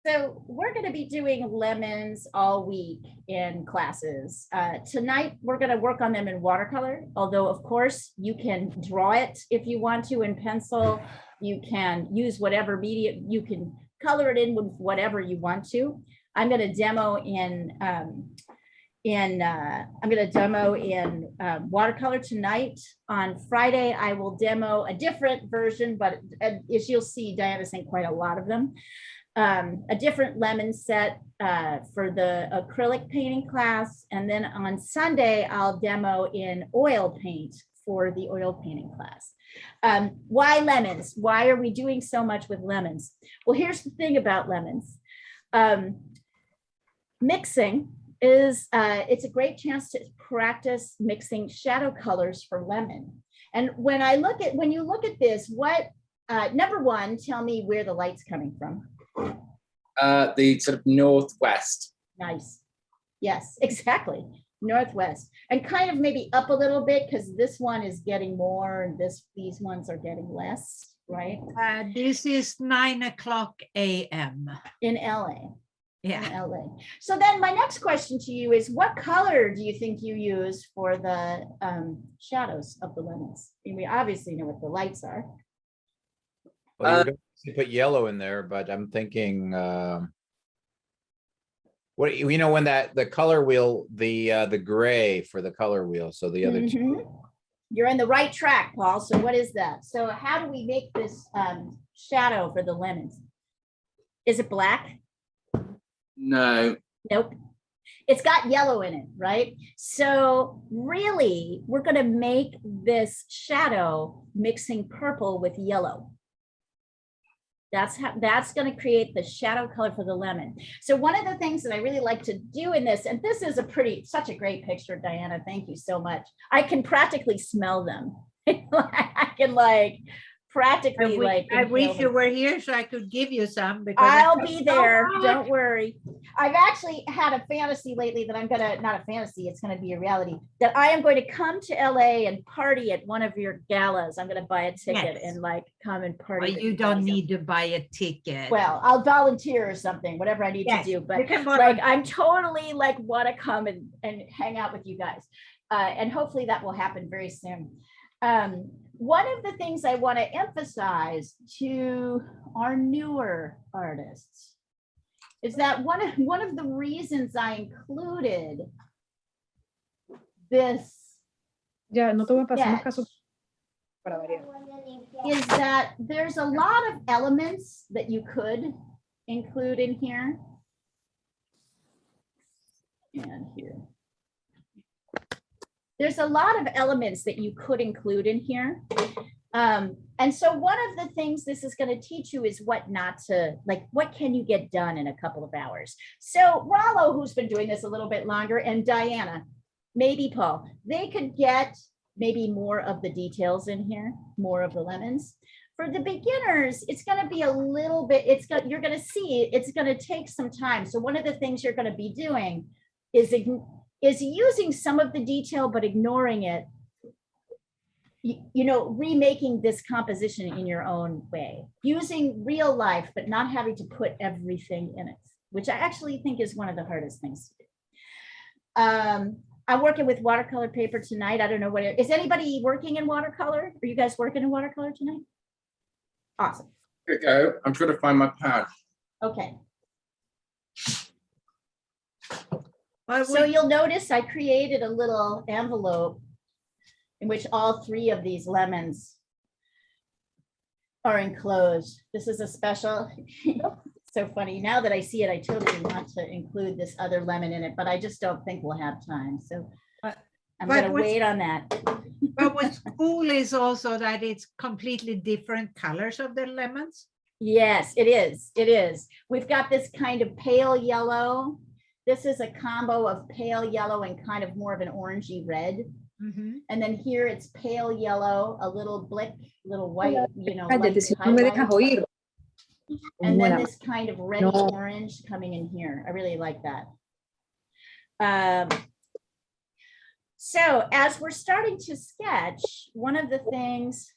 So we're going to be doing lemons all week in classes. Tonight, we're going to work on them in watercolor, although of course you can draw it if you want to in pencil. You can use whatever media, you can color it in with whatever you want to. I'm going to demo in watercolor tonight. On Friday, I will demo a different version, but as you'll see, Diana sent quite a lot of them. A different lemon set for the acrylic painting class. And then on Sunday, I'll demo in oil paint for the oil painting class. Why lemons? Why are we doing so much with lemons? Well, here's the thing about lemons. Mixing is, it's a great chance to practice mixing shadow colors for lemon. And when you look at this, what, number one, tell me where the light's coming from. The sort of northwest. Nice. Yes, exactly. Northwest. And kind of maybe up a little bit because this one is getting more and these ones are getting less, right? This is 9:00 a.m. in LA. Yeah. In LA. So then my next question to you is, what color do you think you use for the shadows of the lemons? I mean, we obviously know what the lights are. Well, you're going to put yellow in there, but I'm thinking, what, you know, when the color wheel, the gray for the color wheel. So the other two. You're in the right track, Paul. So what is that? So how do we make this shadow for the lemons? Is it black? No. Nope. It's got yellow in it, right? So really, we're going to make this shadow mixing purple with yellow. That's going to create the shadow color for the lemon. So one of the things that I really like to do in this, and this is such a great picture, Diana, thank you so much. I can practically smell them. I can practically I wish you were here so I could give you some. Because I'll be there, don't worry. I've actually had a fantasy lately that I'm gonna, not a fantasy, it's gonna be a reality, that I am going to come to LA and party at one of your galas. I'm gonna buy a ticket and come and party. Well, you don't need to buy a ticket. Well, I'll volunteer or something, whatever I need to do, but I'm totally want to come and hang out with you guys. And hopefully that will happen very soon. One of the things I want to emphasize to our newer artists is that one of the reasons I included this is that there's a lot of elements that you could include in here and here. There's a lot of elements that you could include in here. And so one of the things this is going to teach you is what not to, what can you get done in a couple of hours? So Rollo, who's been doing this a little bit longer, and Diana, maybe Paul, they could get maybe more of the details in here, more of the lemons. For the beginners, it's going to be a little bit, you're going to see, it's going to take some time. So one of the things you're going to be doing is using some of the detail, but ignoring it, remaking this composition in your own way, using real life, but not having to put everything in it, which I actually think is one of the hardest things to do. I'm working with watercolor paper tonight. I don't know is anybody working in watercolor? Are you guys working in watercolor tonight? Awesome. Here we go. I'm trying to find my pad. Okay. So you'll notice I created a little envelope in which all three of these lemons are enclosed. This is a special, so funny. Now that I see it, I totally want to include this other lemon in it, but I just don't think we'll have time. So I'm going to wait on that. But what's cool is also that it's completely different colors of the lemons. Yes, it is. It is. We've got this kind of pale yellow. This is a combo of pale yellow and kind of more of an orangey red. Mm-hmm. And then here it's pale yellow, a little white, highlight. And then this kind of red orange coming in here. I really like that. So as we're starting to sketch, one of the things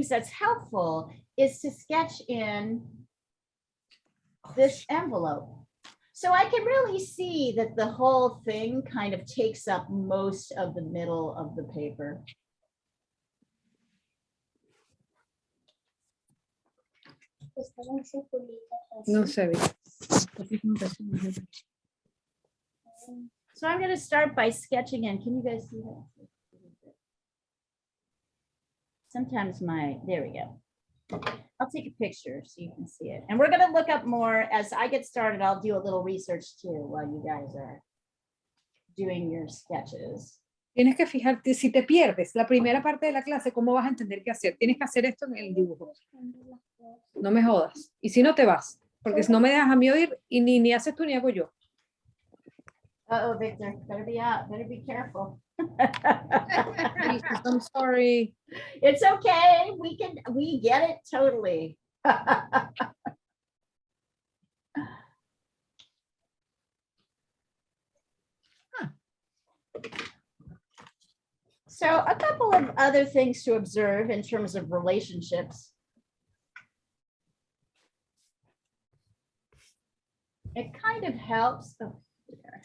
that's helpful is to sketch in this envelope. So I can really see that the whole thing kind of takes up most of the middle of the paper. No se ve. So I'm going to start by sketching in. Can you guys see that? Sometimes there we go. I'll take a picture so you can see it. And we're going to look up more as I get started. I'll do a little research too while you guys are doing your sketches. Tienes que fijarte, si te pierdes la primera parte de la clase, ¿cómo vas a entender qué hacer? Tienes que hacer esto en el dibujo. No me jodas. Y si no te vas, porque si no me dejas a mí oír y ni haces tú ni hago yo. Uh-oh, Victor, better be careful. Jesus, I'm sorry. It's okay. We get it totally. So a couple of other things to observe in terms of relationships. It kind of helps. Oh, there.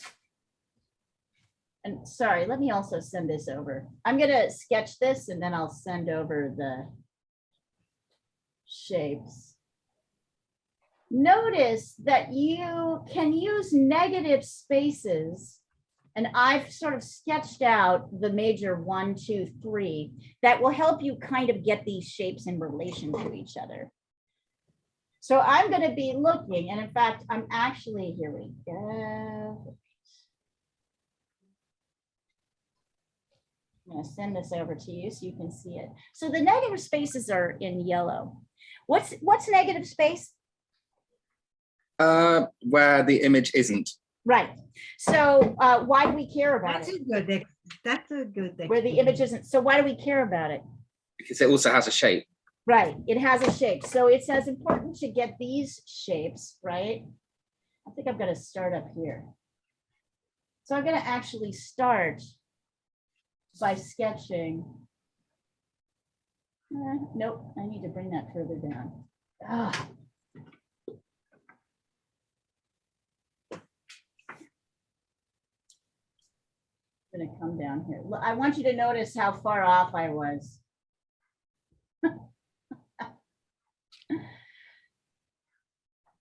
And sorry, let me also send this over. I'm going to sketch this and then I'll send over the shapes. Notice that you can use negative spaces. And I've sort of sketched out the major 1, 2, 3 that will help you kind of get these shapes in relation to each other. So I'm going to be looking, and in fact, I'm actually, here we go. I'm going to send this over to you so you can see it. So the negative spaces are in yellow. What's negative space? Where the image isn't. Right. So why do we care about That's it? that's a good Where the image isn't. So why do we care about it? Because it also has a shape. Right. It has a shape. So it's as important to get these shapes, right? I think I'm going to start up here. So I'm going to actually start by sketching. Nope, I need to bring that further down. Ah. I'm going to come down here. I want you to notice how far off I was.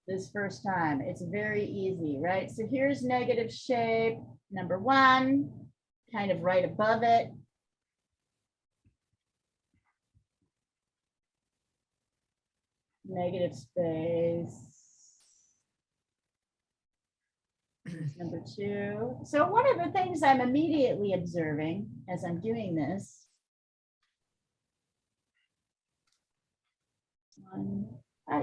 This first time, it's very easy, right? So here's negative shape, number 1, kind of right above it. Negative space. Number 2. So one of the things I'm immediately observing as I'm doing this.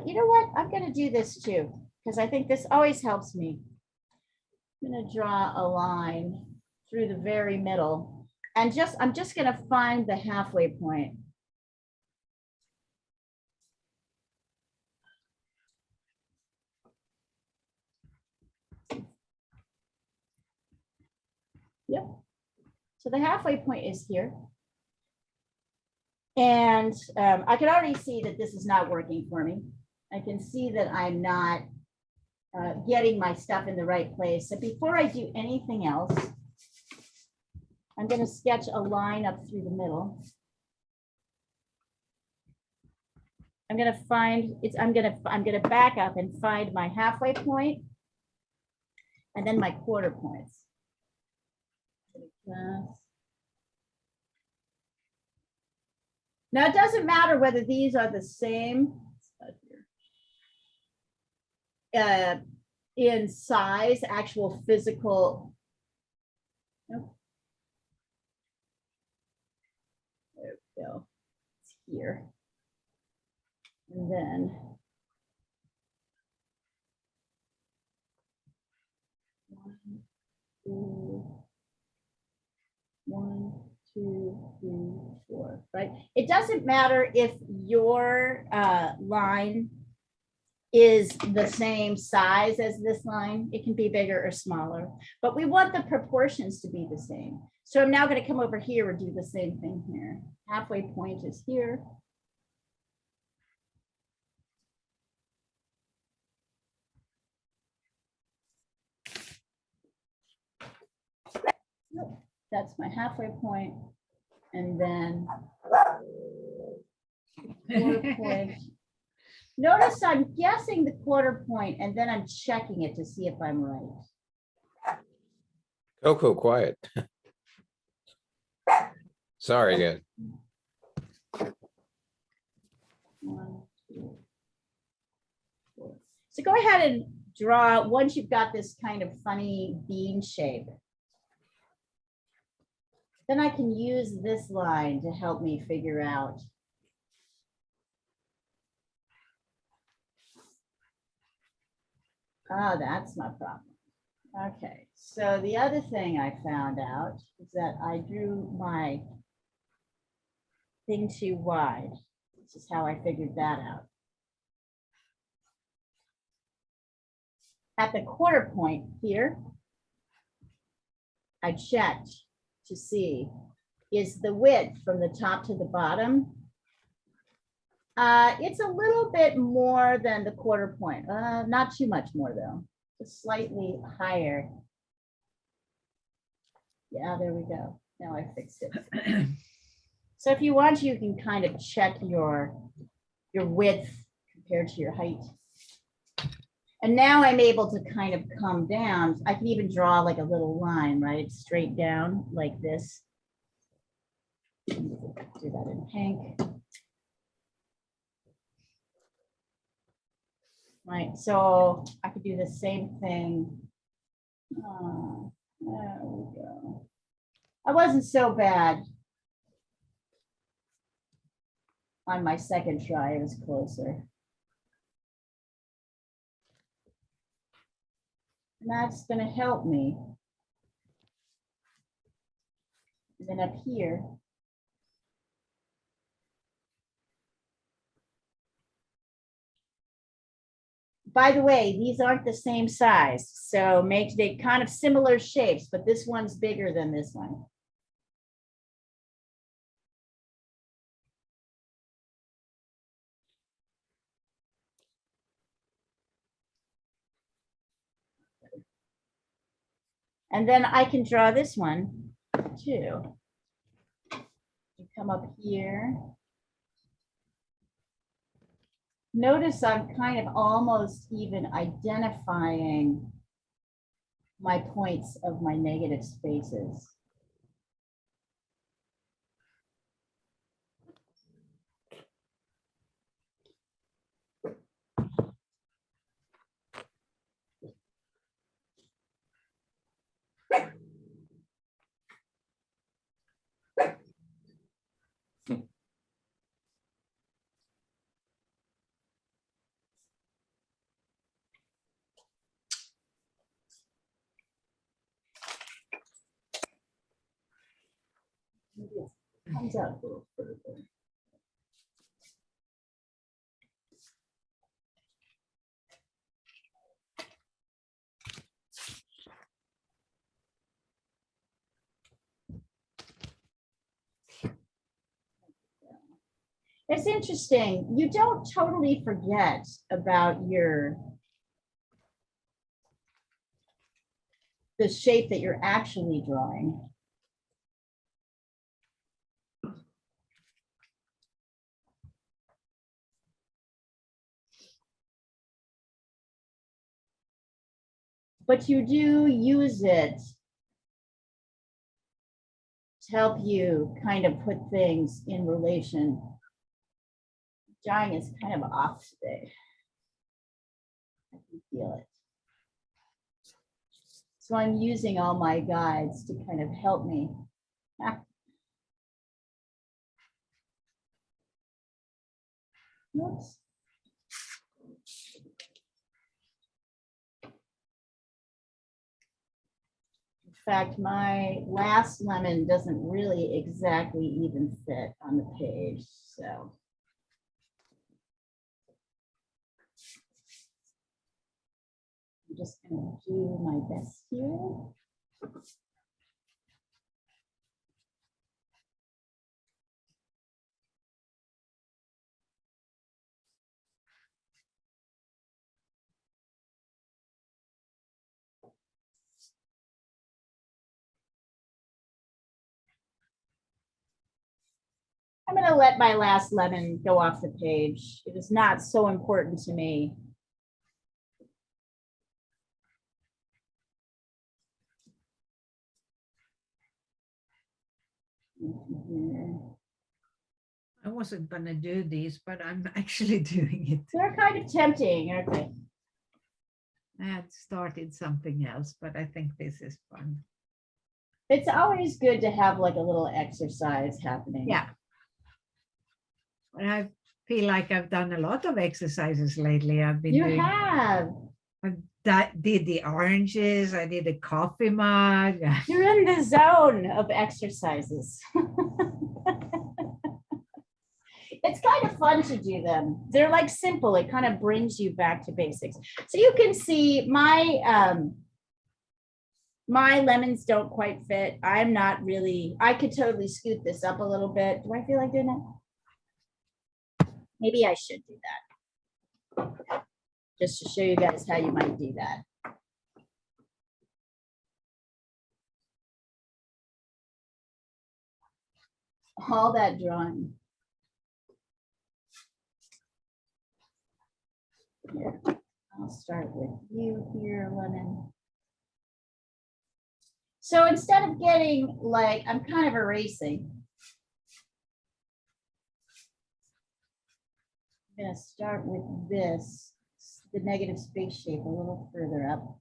You know what? I'm going to do this too, because I think this always helps me. I'm going to draw a line through the very middle and I'm just going to find the halfway point. Yep. So the halfway point is here. And I can already see that this is not working for me. I can see that I'm not getting my stuff in the right place. So before I do anything else, I'm going to sketch a line up through the middle. I'm going to find it's, I'm going to back up and find my halfway point and then my quarter points. Now, it doesn't matter whether these are the same in size, actual physical. Nope. There we go. It's here. And then one, two, three, four, right? It doesn't matter if your line is the same size as this line. It can be bigger or smaller, but we want the proportions to be the same. So I'm now going to come over here and do the same thing here. Halfway point is here. Nope, that's my halfway point, and then quarter point. Notice I'm guessing the quarter point, and then I'm checking it to see if I'm right. Coco, quiet. Sorry, guys. 1, 2, 4. So go ahead and draw, once you've got this kind of funny bean shape, then I can use this line to help me figure out. Ah, that's my problem. Okay, so the other thing I found out is that I drew my thing too wide. This is how I figured that out. At the quarter point here, I checked to see, is the width from the top to the bottom? It's a little bit more than the quarter point. Not too much more though, just slightly higher. Yeah, there we go. Now I fixed it. So if you want, you can kind of check your width compared to your height. And now I'm able to kind of come down. I can even draw like a little line, right? Straight down like this. Do that in pink. Right, so I could do the same thing. There we go. I wasn't so bad on my second try, it was closer. And that's going to help me. And then up here, by the way, these aren't the same size, so they kind of similar shapes, but this one's bigger than this one. And then I can draw this one too. You come up here. Notice I'm kind of almost even identifying my points of my negative spaces. Maybe it comes out a little further. It's interesting. You don't totally forget about the shape that you're actually drawing. But you do use it to help you kind of put things in relation. Drawing is kind of off today. I can feel it. So I'm using all my guides to kind of help me. Oops. In fact, my last lemon doesn't really exactly even fit on the page, so. I'm just gonna do my best here. I'm gonna let my last lemon go off the page. It is not so important to me. I wasn't gonna do these, but I'm actually doing it. They're kind of tempting, aren't they? I had started something else, but I think this is fun. It's always good to have like a little exercise happening. Yeah. But I feel like I've done a lot of exercises lately. I've been You doing, have. did the oranges, I did a coffee mug. You're in the zone of exercises. It's kind of fun to do them. They're like simple. It kind of brings you back to basics. So you can see my lemons don't quite fit. I'm not really, I could totally scoot this up a little bit. Do I feel like doing it? Maybe I should do that. Just to show you guys how you might do that. All that drawing. Here, I'll start with you here, lemon. So instead of getting like, I'm kind of erasing. I'm gonna start with this, the negative space shape a little further up.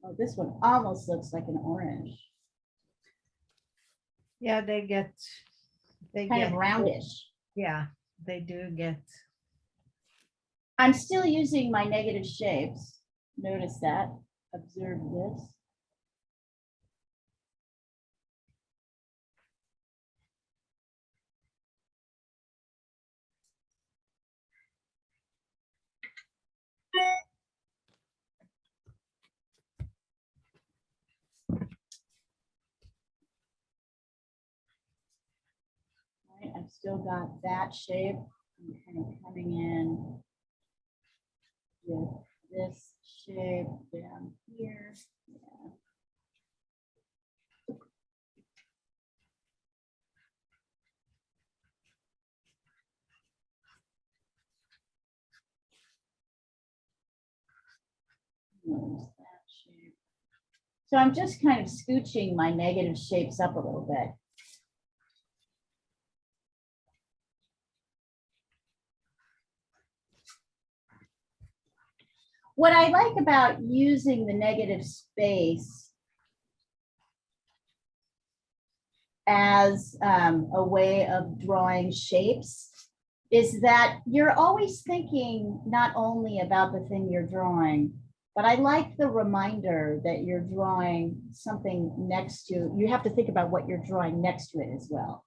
Oh, this one almost looks like an orange, Yeah, they get kind of roundish. Yeah, they do get. I'm still using my negative shapes. Notice that, observe this. Right, I've still got that shape. I'm kind of coming in with this shape down here. Yeah. Notice that shape. So I'm just kind of scooching my negative shapes up a little bit. What I like about using the negative space as a way of drawing shapes is that you're always thinking not only about the thing you're drawing, but I like the reminder that you're drawing something next to, you have to think about what you're drawing next to it as well.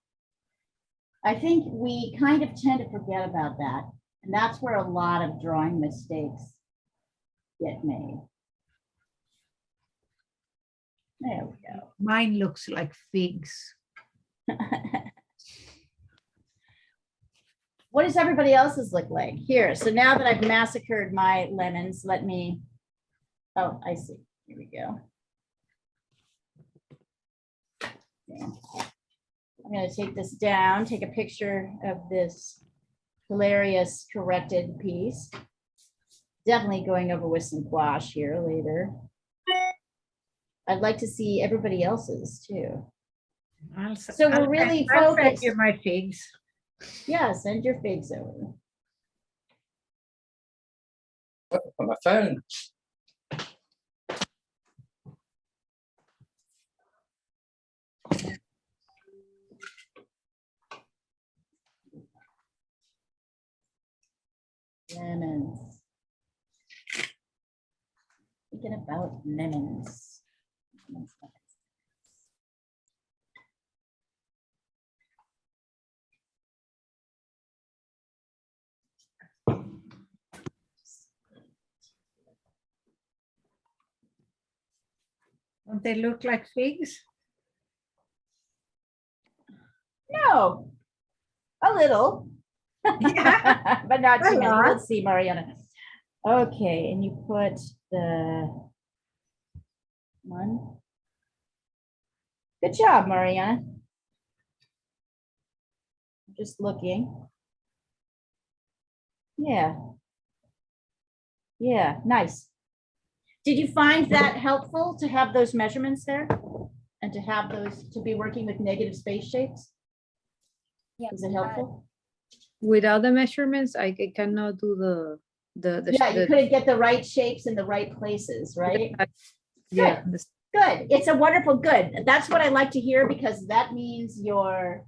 I think we kind of tend to forget about that. And that's where a lot of drawing mistakes get made. There we go. Mine looks like figs. What does everybody else's look like? Here, so now that I've massacred my lemons, let me, oh, I see, here we go. Yeah. I'm gonna take this down, take a picture of this hilarious corrected piece. Definitely going over with some gouache here later. I'd like to see everybody else's too. So we're really I'll send focused. you my figs. Yeah, send your figs over. On my phone. Lemons. Thinking about lemons. Don't they look like figs? No, a little, Yeah. but not too many. Hello. Let's see, Mariana. Okay, and you put the one. Good job, Mariana. Just looking. Yeah. Yeah, nice. Did you find that helpful to have those measurements there? And to have those, to be working with negative space shapes? Yeah. Is it helpful? Without the measurements, I cannot do Yeah, you couldn't get the right shapes in the right places, right? yeah. Good. It's a wonderful good. That's what I like to hear because that means you're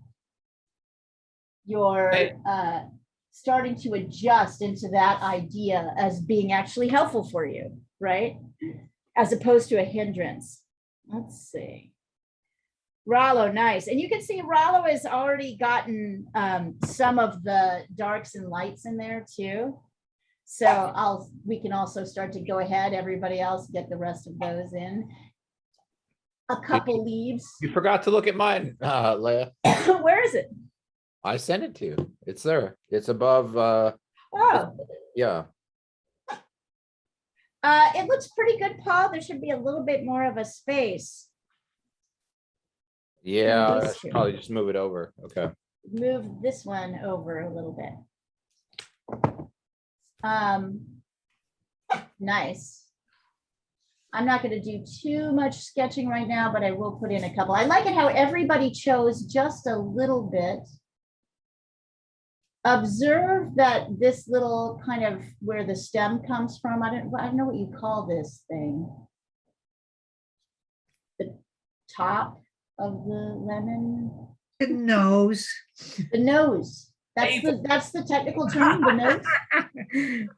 starting to adjust into that idea as being actually helpful for you, right? As opposed to a hindrance. Let's see. Rollo, nice. And you can see Rollo has already gotten some of the darks and lights in there too. So we can also start to go ahead, everybody else get the rest of those in. A couple leaves. You forgot to look at mine, Leah. Where is it? I sent it to you. It's there. It's above, Oh, yeah. it looks pretty good, Paul. There should be a little bit more of a space. Yeah, I these should two. probably just move it over. Okay. Move this one over a little bit. Nice. I'm not going to do too much sketching right now, but I will put in a couple. I like it how everybody chose just a little bit. Observe that this little kind of where the stem comes from. I don't know what you call this thing. The top of the lemon. The nose. The nose. That's the technical term, the nose.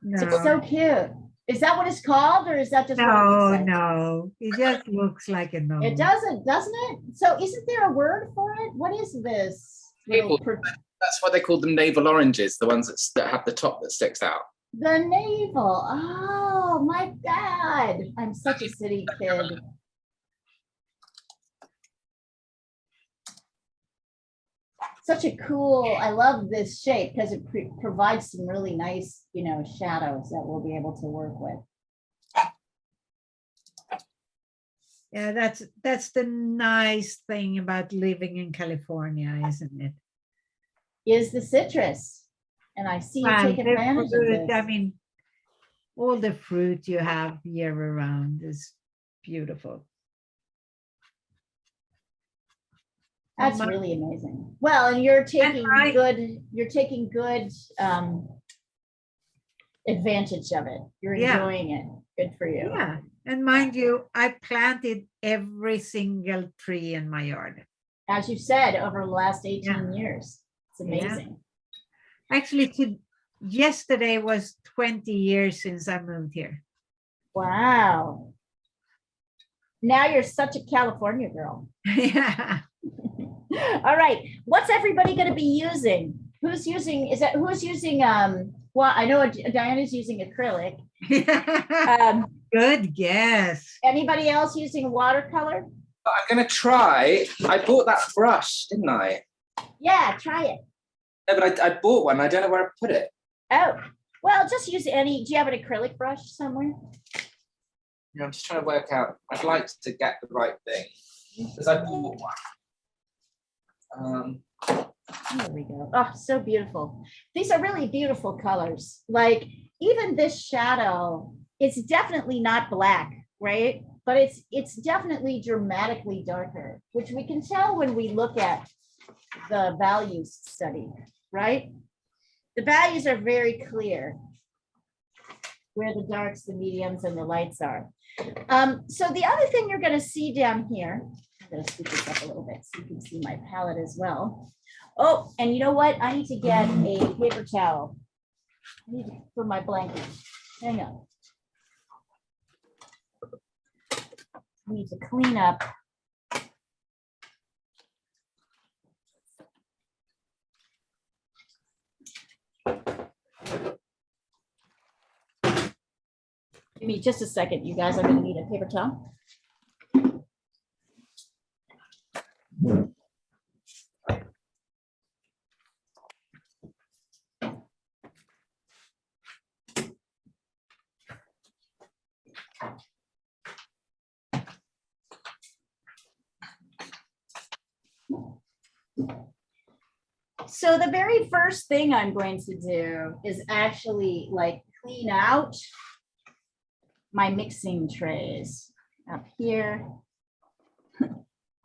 No, It's so cute. Is that what it's called, or is that just what it looks no, like? no. It just looks like a nose. It doesn't it? So isn't there a word for it? What is this? little That's why they call them navel oranges, the ones that have the top that sticks out. The navel. Oh my God. I'm such a city kid. Such a cool, I love this shape because it provides some really nice, shadows that we'll be able to work with. Yeah, that's the nice thing about living in California, isn't it? Is the citrus. And I see you Well, take the advantage of fruit, this. I mean, all the fruit you have year around is beautiful. That's My- really amazing. Well, and you're taking good advantage of it. You're Yeah. enjoying it. Good for you. Yeah, and mind you, I planted every single tree in my yard. As you said, over the last 18 years. It's amazing. Actually, yesterday was 20 years since I moved here. Wow. Now you're such a California girl. Yeah. All right. What's everybody going to be using? Who's using, well, I know Diana's using acrylic. Good guess. Anybody else using watercolor? I'm going to try. I bought that brush, didn't I? Yeah, try it. No, but I bought one. I don't know where I put it. Oh, well, just use any. Do you have an acrylic brush somewhere? I'm just trying to work out. I'd like to get the right thing because I bought one. There we go. Oh, so beautiful. These are really beautiful colors. Like even this shadow, it's definitely not black, right? But it's definitely dramatically darker, which we can tell when we look at the values study, right? The values are very clear where the darks, the mediums, and the lights are. So the other thing you're going to see down here, I'm going to scoop this up a little bit so you can see my palette as well. Oh, and you know what? I need to get a paper towel. I need for my blanket. Hang on. I need to clean up. Give me just a second, you guys. I'm going to need a paper towel. So the very first thing I'm going to do is actually like clean out my mixing trays up here. I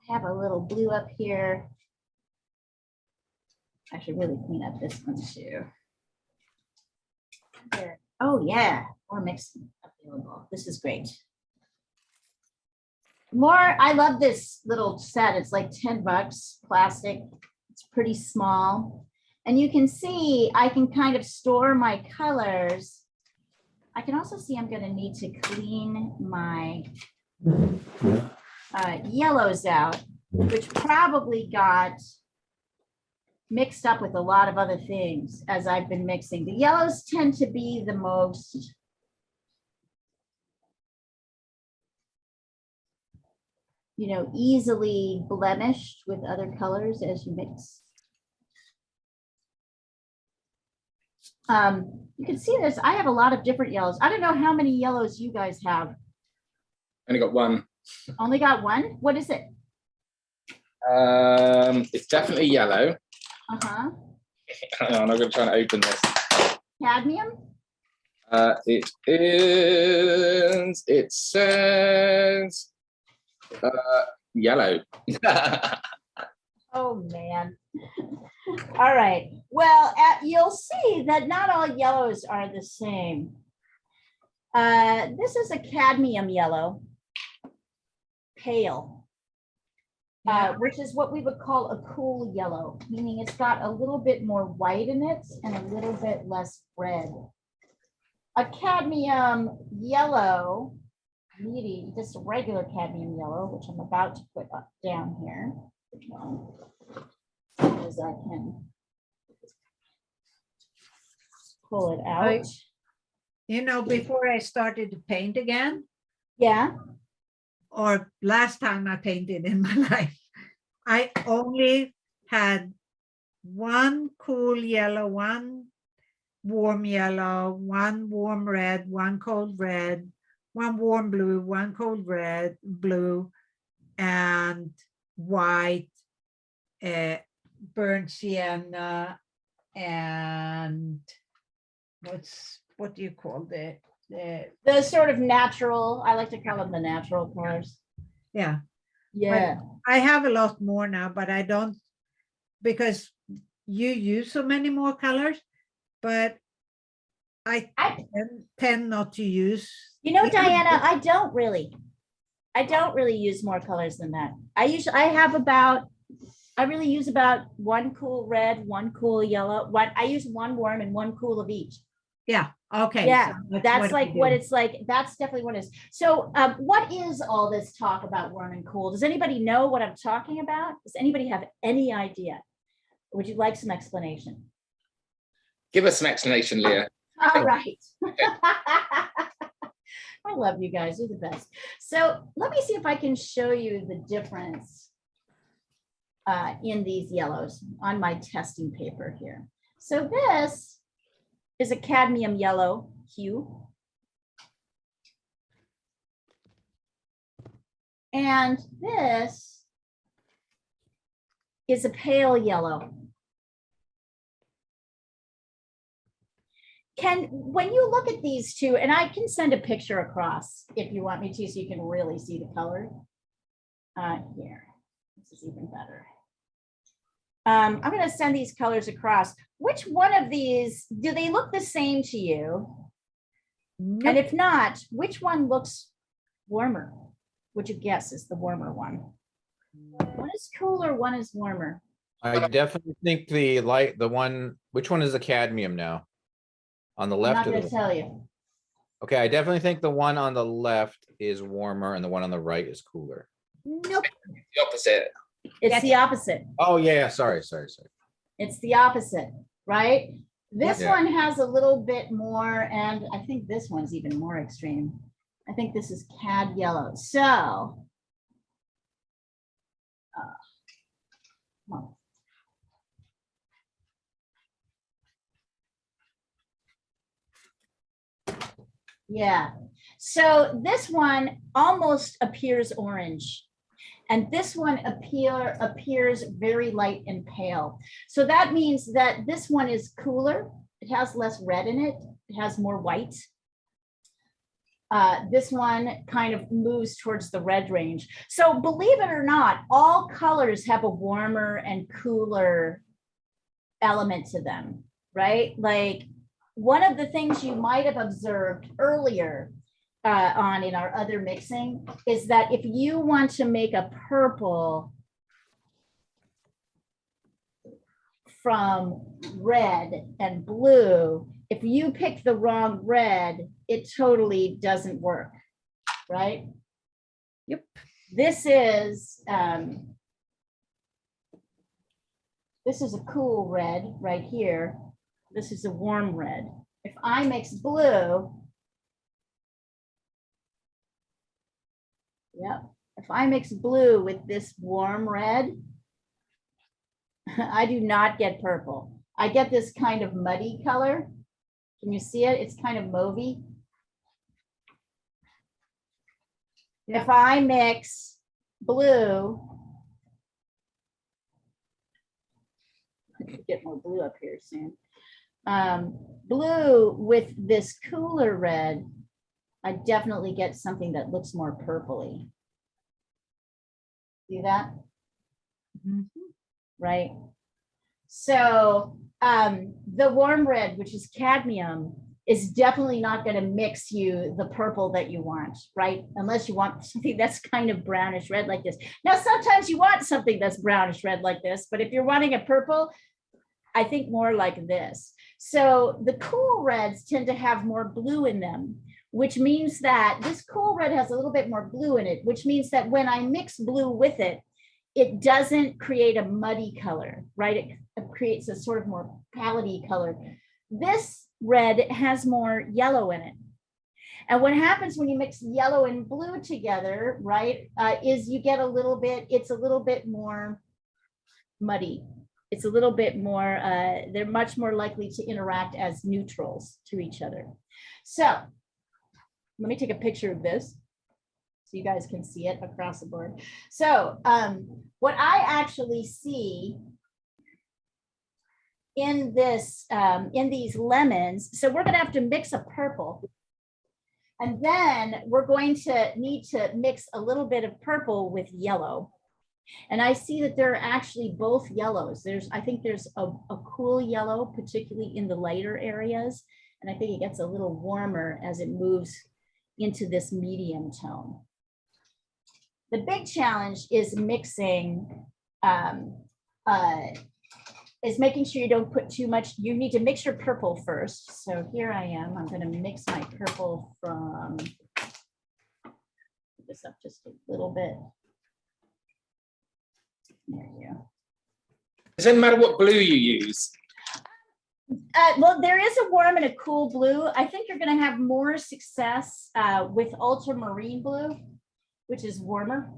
have a little blue up here. I should really clean up this one too. There. Oh yeah, more mixing available. This is great. I love this little set. It's like 10 bucks, plastic. It's pretty small. And you can see I can kind of store my colors. I can also see I'm going to need to clean my yellows out, which probably got mixed up with a lot of other things as I've been mixing. The yellows tend to be the most easily blemished with other colors as you mix. You can see this. I have a lot of different yellows. I don't know how many yellows you guys have. Only got one. Only got one? What is it? It's definitely yellow. Uh-huh. Hang on, I'm going to try and open this. Cadmium? It says yellow. Oh, man. All right. Well, you'll see that not all yellows are the same. This is a cadmium yellow, pale, which is what we would call a cool yellow, meaning it's got a little bit more white in it and a little bit less red. A cadmium yellow, meaty, just a regular cadmium yellow, which I'm about to put up down here. As I can pull it out. Before I started to paint again, Yeah. or last time I painted in my life, I only had one cool yellow, one warm yellow, one warm red, one cold red, one warm blue, one cold red, blue, and white, burnt sienna, and what do you call The sort of natural, I like to call them the natural colors. yeah. Yeah. I have a lot more now, but I don't, because you use so many more colors, but I tend not to use. Diana, I don't really use more colors than that. I really use about one cool red, one cool yellow. I use one warm and one cool of each. Yeah. Okay. Yeah, so that's like what do. it's like. That's definitely what it is. So what is all this talk about warm and cool? Does anybody know what I'm talking about? Does anybody have any idea? Would you like some explanation? Give us an explanation, Leah. All right. I love you guys. You're the best. So let me see if I can show you the difference in these yellows on my testing paper here. So this is a cadmium yellow hue. And this is a pale yellow. When you look at these two, and I can send a picture across if you want me to, so you can really see the color. Here, this is even better. I'm going to send these colors across. Which one of these, do they look the same to you? Nope. And if not, which one looks warmer? Would you guess is the warmer one? One is cooler, one is warmer. I definitely think which one is the cadmium now? On the I'm not left or going to the, tell you. okay, I definitely think the one on the left is warmer and the one on the right is cooler. Nope. The opposite. It's the opposite. Oh, yeah, sorry. It's the opposite, right? This Yeah. one has a little bit more, and I think this one's even more extreme. I think this is cad yellow. So, come on. Yeah. So this one almost appears orange. And this one appears very light and pale. So that means that this one is cooler. It has less red in it. It has more white. This one kind of moves towards the red range. So believe it or not, all colors have a warmer and cooler element to them, right? Like one of the things you might have observed earlier on in our other mixing is that if you want to make a purple from red and blue, if you pick the wrong red, it totally doesn't work, right? Yep. This is a cool red right here. This is a warm red. If I mix blue, yep, if I mix blue with this warm red, I do not get purple. I get this kind of muddy color. Can you see it? It's kind of mauvey. Yeah. If I mix blue, get more blue up here soon. Blue with this cooler red, I definitely get something that looks more purpley. See that? Right? So the warm red, which is cadmium, is definitely not going to mix you the purple that you want, right? Unless you want something that's kind of brownish red like this. Now, sometimes you want something that's brownish red like this, but if you're wanting a purple, I think more like this. So the cool reds tend to have more blue in them, which means that this cool red has a little bit more blue in it, which means that when I mix blue with it, it doesn't create a muddy color, right? It creates a sort of more pallety color. This red has more yellow in it. And what happens when you mix yellow and blue together, right, is you get a little bit, it's a little bit more muddy. It's a little bit more, they're much more likely to interact as neutrals to each other. So let me take a picture of this so you guys can see it across the board. So what I actually see in this, in these lemons, so we're gonna have to mix a purple. And then we're going to need to mix a little bit of purple with yellow. And I see that there are actually both yellows. I think there's a cool yellow, particularly in the lighter areas. And I think it gets a little warmer as it moves into this medium tone. The big challenge is mixing, is making sure you don't put too much. You need to mix your purple first. So here I am. I'm going to mix my purple from, put this up just a little bit. There you go. It doesn't matter what blue you use. Well, there is a warm and a cool blue. I think you're going to have more success with ultramarine blue, which is warmer.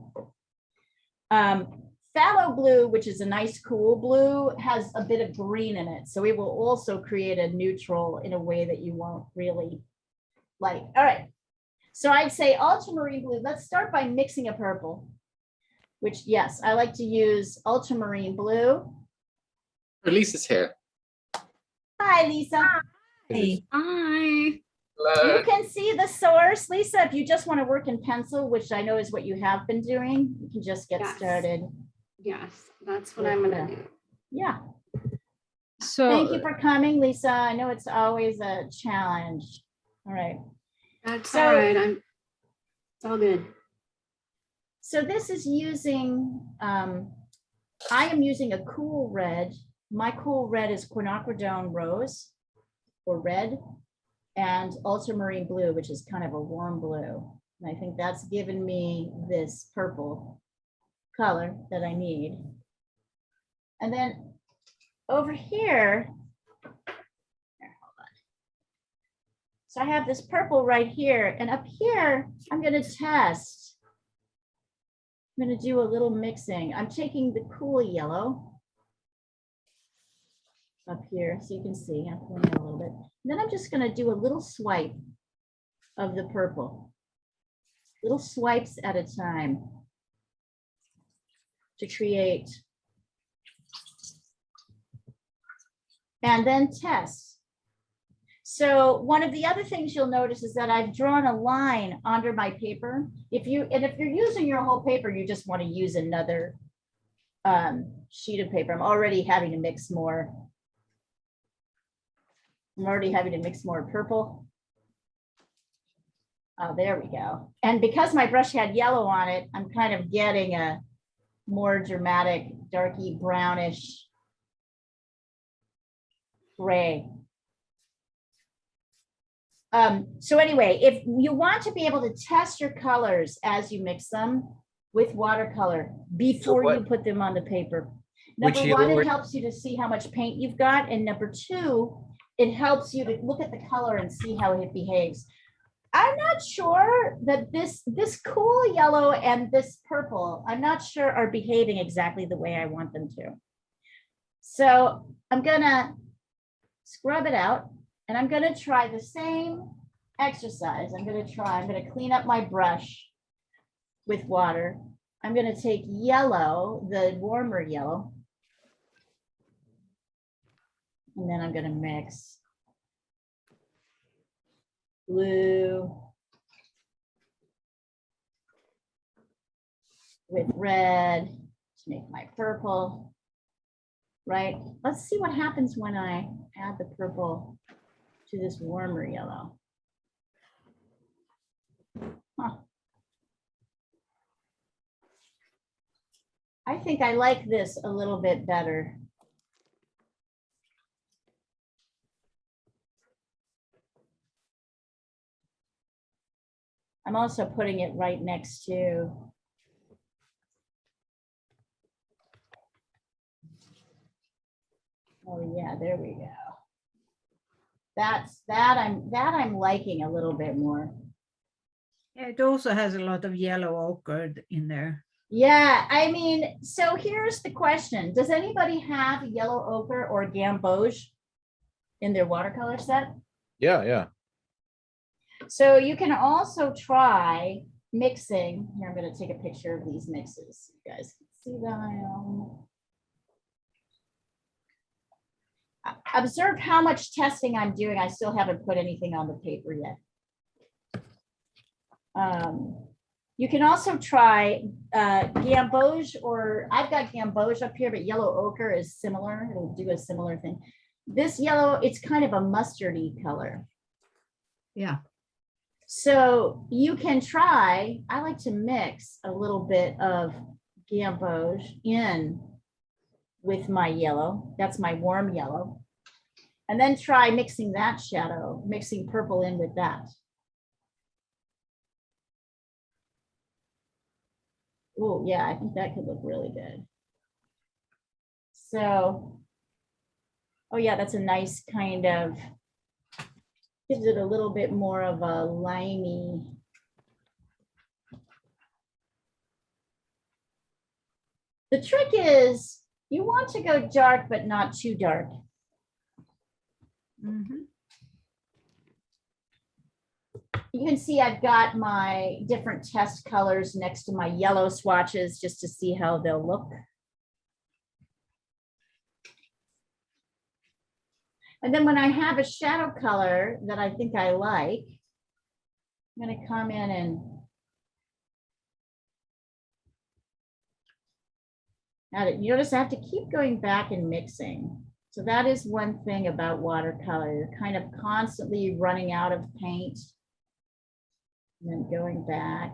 Phthalo blue, which is a nice cool blue, has a bit of green in it. So it will also create a neutral in a way that you won't really like. All right. So I'd say ultramarine blue. Let's start by mixing a purple, which, yes, I like to use ultramarine blue. Lisa's here. Hi, Lisa. Hey. Hi. Hello. You can see the source. Lisa, if you just want to work in pencil, which I know is what you have been doing, you can just get Yes. started. Yes, that's what I'm gonna do. Yeah. So Thank you for coming, Lisa. I know it's always a challenge. All right. That's So- all right. It's all good. So this is using, I am using a cool red. My cool red is quinacridone rose or red, and ultramarine blue, which is kind of a warm blue. And I think that's given me this purple color that I need. And then over here, hold on. So I have this purple right here, and up here, I'm going to test. I'm going to do a little mixing. I'm taking the cool yellow up here, so you can see, I'm pulling it a little bit. And then I'm just going to do a little swipe of the purple, little swipes at a time. to create. And then test. So one of the other things you'll notice is that I've drawn a line under my paper. If you're using your whole paper, you just want to use another sheet of paper. I'm already having to mix more. I'm already having to mix more purple. Oh, there we go. And because my brush had yellow on it, I'm kind of getting a more dramatic, darky brownish gray. So anyway, if you want to be able to test your colors as you mix them with watercolor before you put them on the paper. Which Number you one, it already- helps you to see how much paint you've got. And number two, it helps you to look at the color and see how it behaves. I'm not sure that this cool yellow and this purple, I'm not sure are behaving exactly the way I want them to. So I'm gonna scrub it out and I'm gonna try the same exercise. I'm gonna clean up my brush with water. I'm gonna take yellow, the warmer yellow, and then I'm gonna mix blue with red to make my purple, right? Let's see what happens when I add the purple to this warmer yellow. Huh. I think I like this a little bit better. I'm also putting it right next to oh yeah, there we go. That I'm liking a little bit more. Yeah, it also has a lot of yellow ochre in there. Yeah, I mean, so here's the question. Does anybody have yellow ochre or gamboge in their watercolor set? Yeah, yeah. So you can also try mixing. Here, I'm going to take a picture of these mixes. You guys can see them. Observe how much testing I'm doing. I still haven't put anything on the paper yet. You can also try gamboge, or I've got gamboge up here, but yellow ochre is similar. It'll do a similar thing. This yellow, it's kind of a mustardy color. Yeah. So you can try, I like to mix a little bit of gamboge in with my yellow. That's my warm yellow. And then try mixing that shadow, mixing purple in with that. Oh, yeah, I think that could look really good. So, oh yeah, that's a nice kind of, gives it a little bit more of a limey. The trick is you want to go dark, but not too dark. Mhm. You can see I've got my different test colors next to my yellow swatches just to see how they'll look. And then when I have a shadow color that I think I like, I'm going to come in and add it. You notice I have to keep going back and mixing. So that is one thing about watercolor. You're kind of constantly running out of paint. And then going back.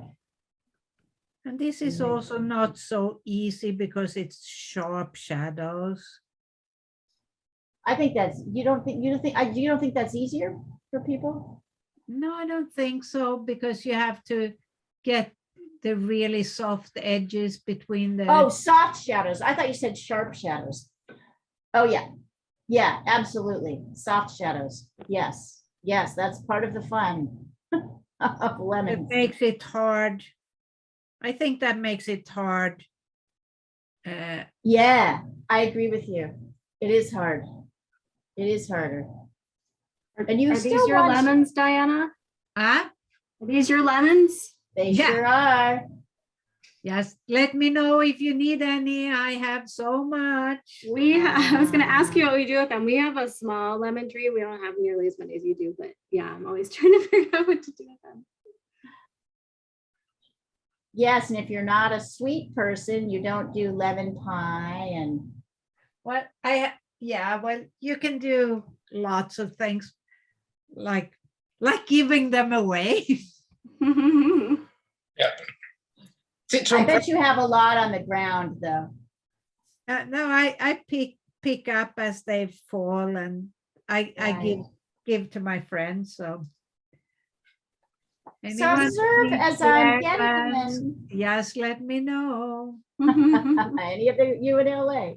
And this is also not so easy because it's sharp shadows. I think that's, you don't think that's easier for people? No, I don't think so, because you have to get the really soft edges between the. Oh, soft shadows. I thought you said sharp shadows. Oh, yeah. Yeah, absolutely. Soft shadows. Yes. Yes, that's part of the fun of It lemons. makes it hard. I think that makes it hard. Yeah, I agree with you. It is hard. It is harder. And you Are still these your want- lemons, Diana? Ah, Are these your lemons? They Yeah. sure are. Yes, let me know if you need any. I have so much. I was gonna ask you what we do with them. We have a small lemon tree. We don't have nearly as many as you do, but yeah, I'm always trying to figure out what to do with them. Yes, and if you're not a sweet person, you don't do lemon pie and Well, yeah, well, you can do lots of things like giving them away. Yeah. I Citron. bet you have a lot on the ground though. No, I pick up as they fall, and I Right. give to my friends. So So anyone observe needs as I'm lemons, getting yes, let me know. them. Any of you in LA.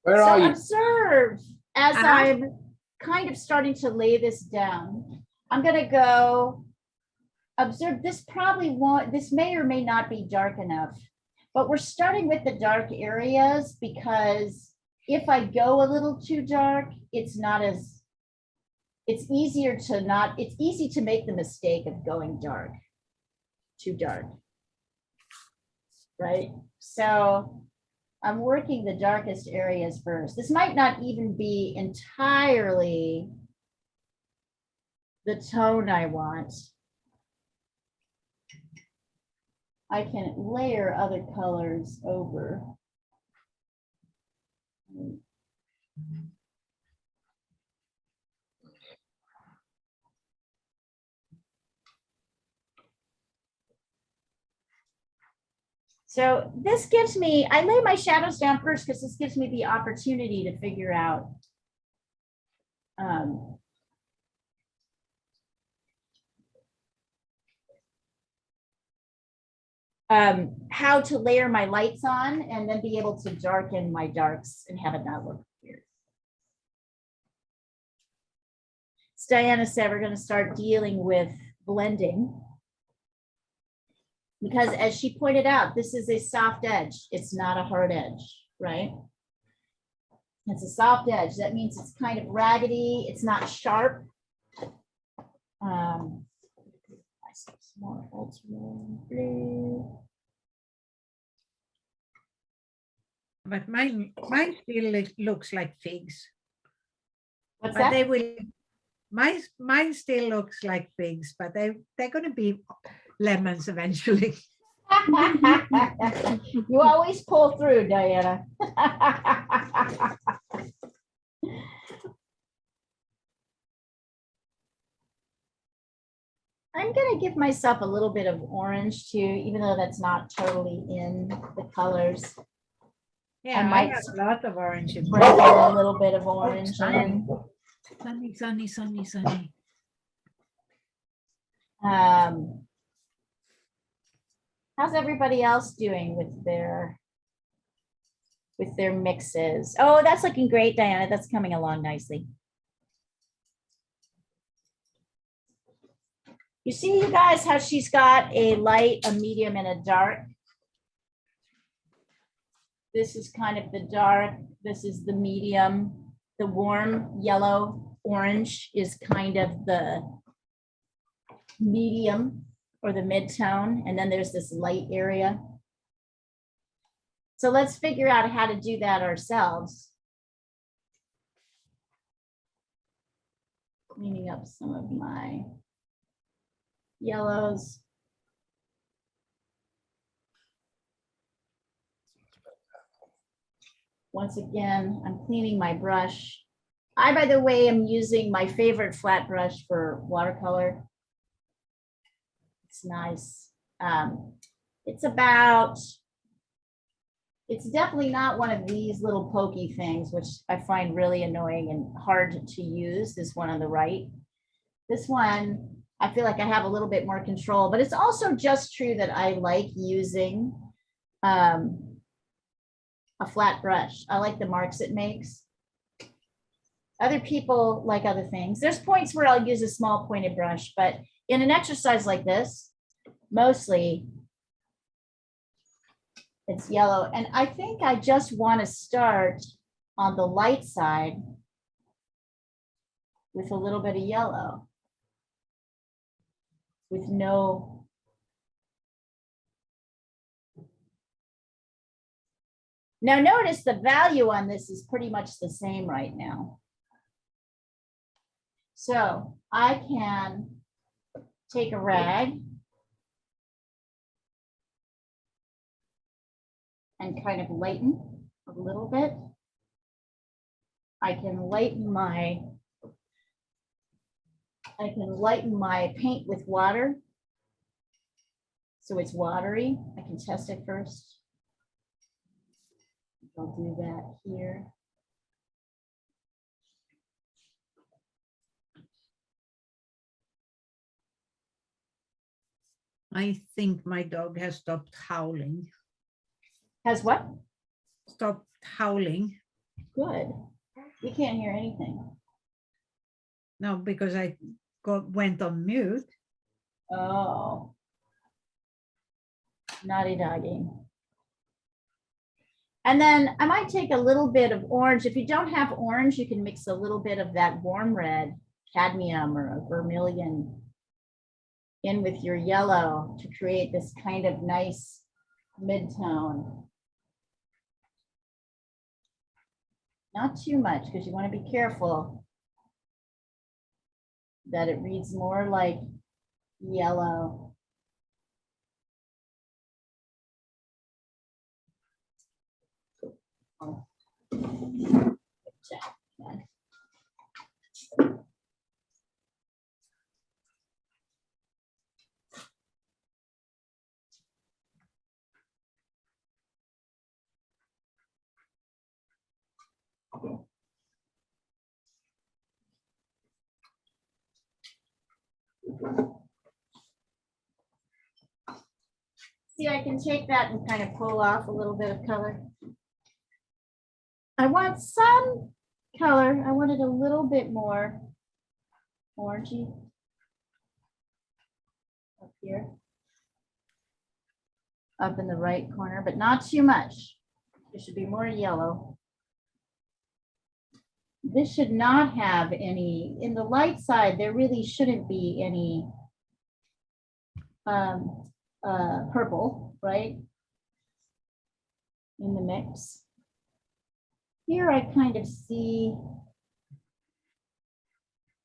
Where So are you? observe as Uh-huh. I'm kind of starting to lay this down. I'm gonna go observe. This probably won't, this may or may not be dark enough, but we're starting with the dark areas because if I go a little too dark, it's easier to not, it's easy to make the mistake of going dark, too dark. Right? So I'm working the darkest areas first. This might not even be entirely the tone I want. I can layer other colors over. So this gives me, I lay my shadows down first because this gives me the opportunity to figure out how to layer my lights on and then be able to darken my darks and have it not look weird. As Diana said, we're going to start dealing with blending because as she pointed out, this is a soft edge. It's not a hard edge, right? It's a soft edge. That means it's kind of raggedy. It's not sharp. More ultimate blue. But mine still looks like figs. What's But that? they will. Mine still looks like figs, but they're going to be lemons eventually. You always pull through, Diana. I'm going to give myself a little bit of orange too, even though that's not totally in the colors. Yeah, I might have a lot of orange in Sprinkle mine. a little bit of orange in. Sunny, sunny, sunny, sunny. How's everybody else doing with their mixes? Oh, that's looking great, Diana. That's coming along nicely. You see, you guys, how she's got a light, a medium, and a dark. This is kind of the dark. This is the medium. The warm yellow orange is kind of the medium or the mid-tone. And then there's this light area. So let's figure out how to do that ourselves. Cleaning up some of my yellows. Once again, I'm cleaning my brush. I, by the way, am using my favorite flat brush for watercolor. It's nice. It's definitely not one of these little pokey things, which I find really annoying and hard to use, this one on the right. This one, I feel like I have a little bit more control, but it's also just true that I like using a flat brush. I like the marks it makes. Other people like other things. There's points where I'll use a small pointed brush, but in an exercise like this, mostly it's yellow. And I think I just want to start on the light side with a little bit of yellow, with no Now notice the value on this is pretty much the same right now. So I can take a rag and kind of lighten a little bit. I can lighten my paint with water. So it's watery. I can test it first. I'll do that here. I think my dog has stopped howling. Has what? Stopped howling. Good. We can't hear anything. No, because I went on mute. Oh. Naughty doggy. And then I might take a little bit of orange. If you don't have orange, you can mix a little bit of that warm red, cadmium or a vermilion in with your yellow to create this kind of nice mid-tone. Not too much, because you want to be careful that it reads more like yellow. See, I can take that and kind of pull off a little bit of color. I want some color. I want it a little bit more orangey up here, up in the right corner, but not too much. It should be more yellow. This should not have any, in the light side, there really shouldn't be any purple, right? In the mix. Here I kind of see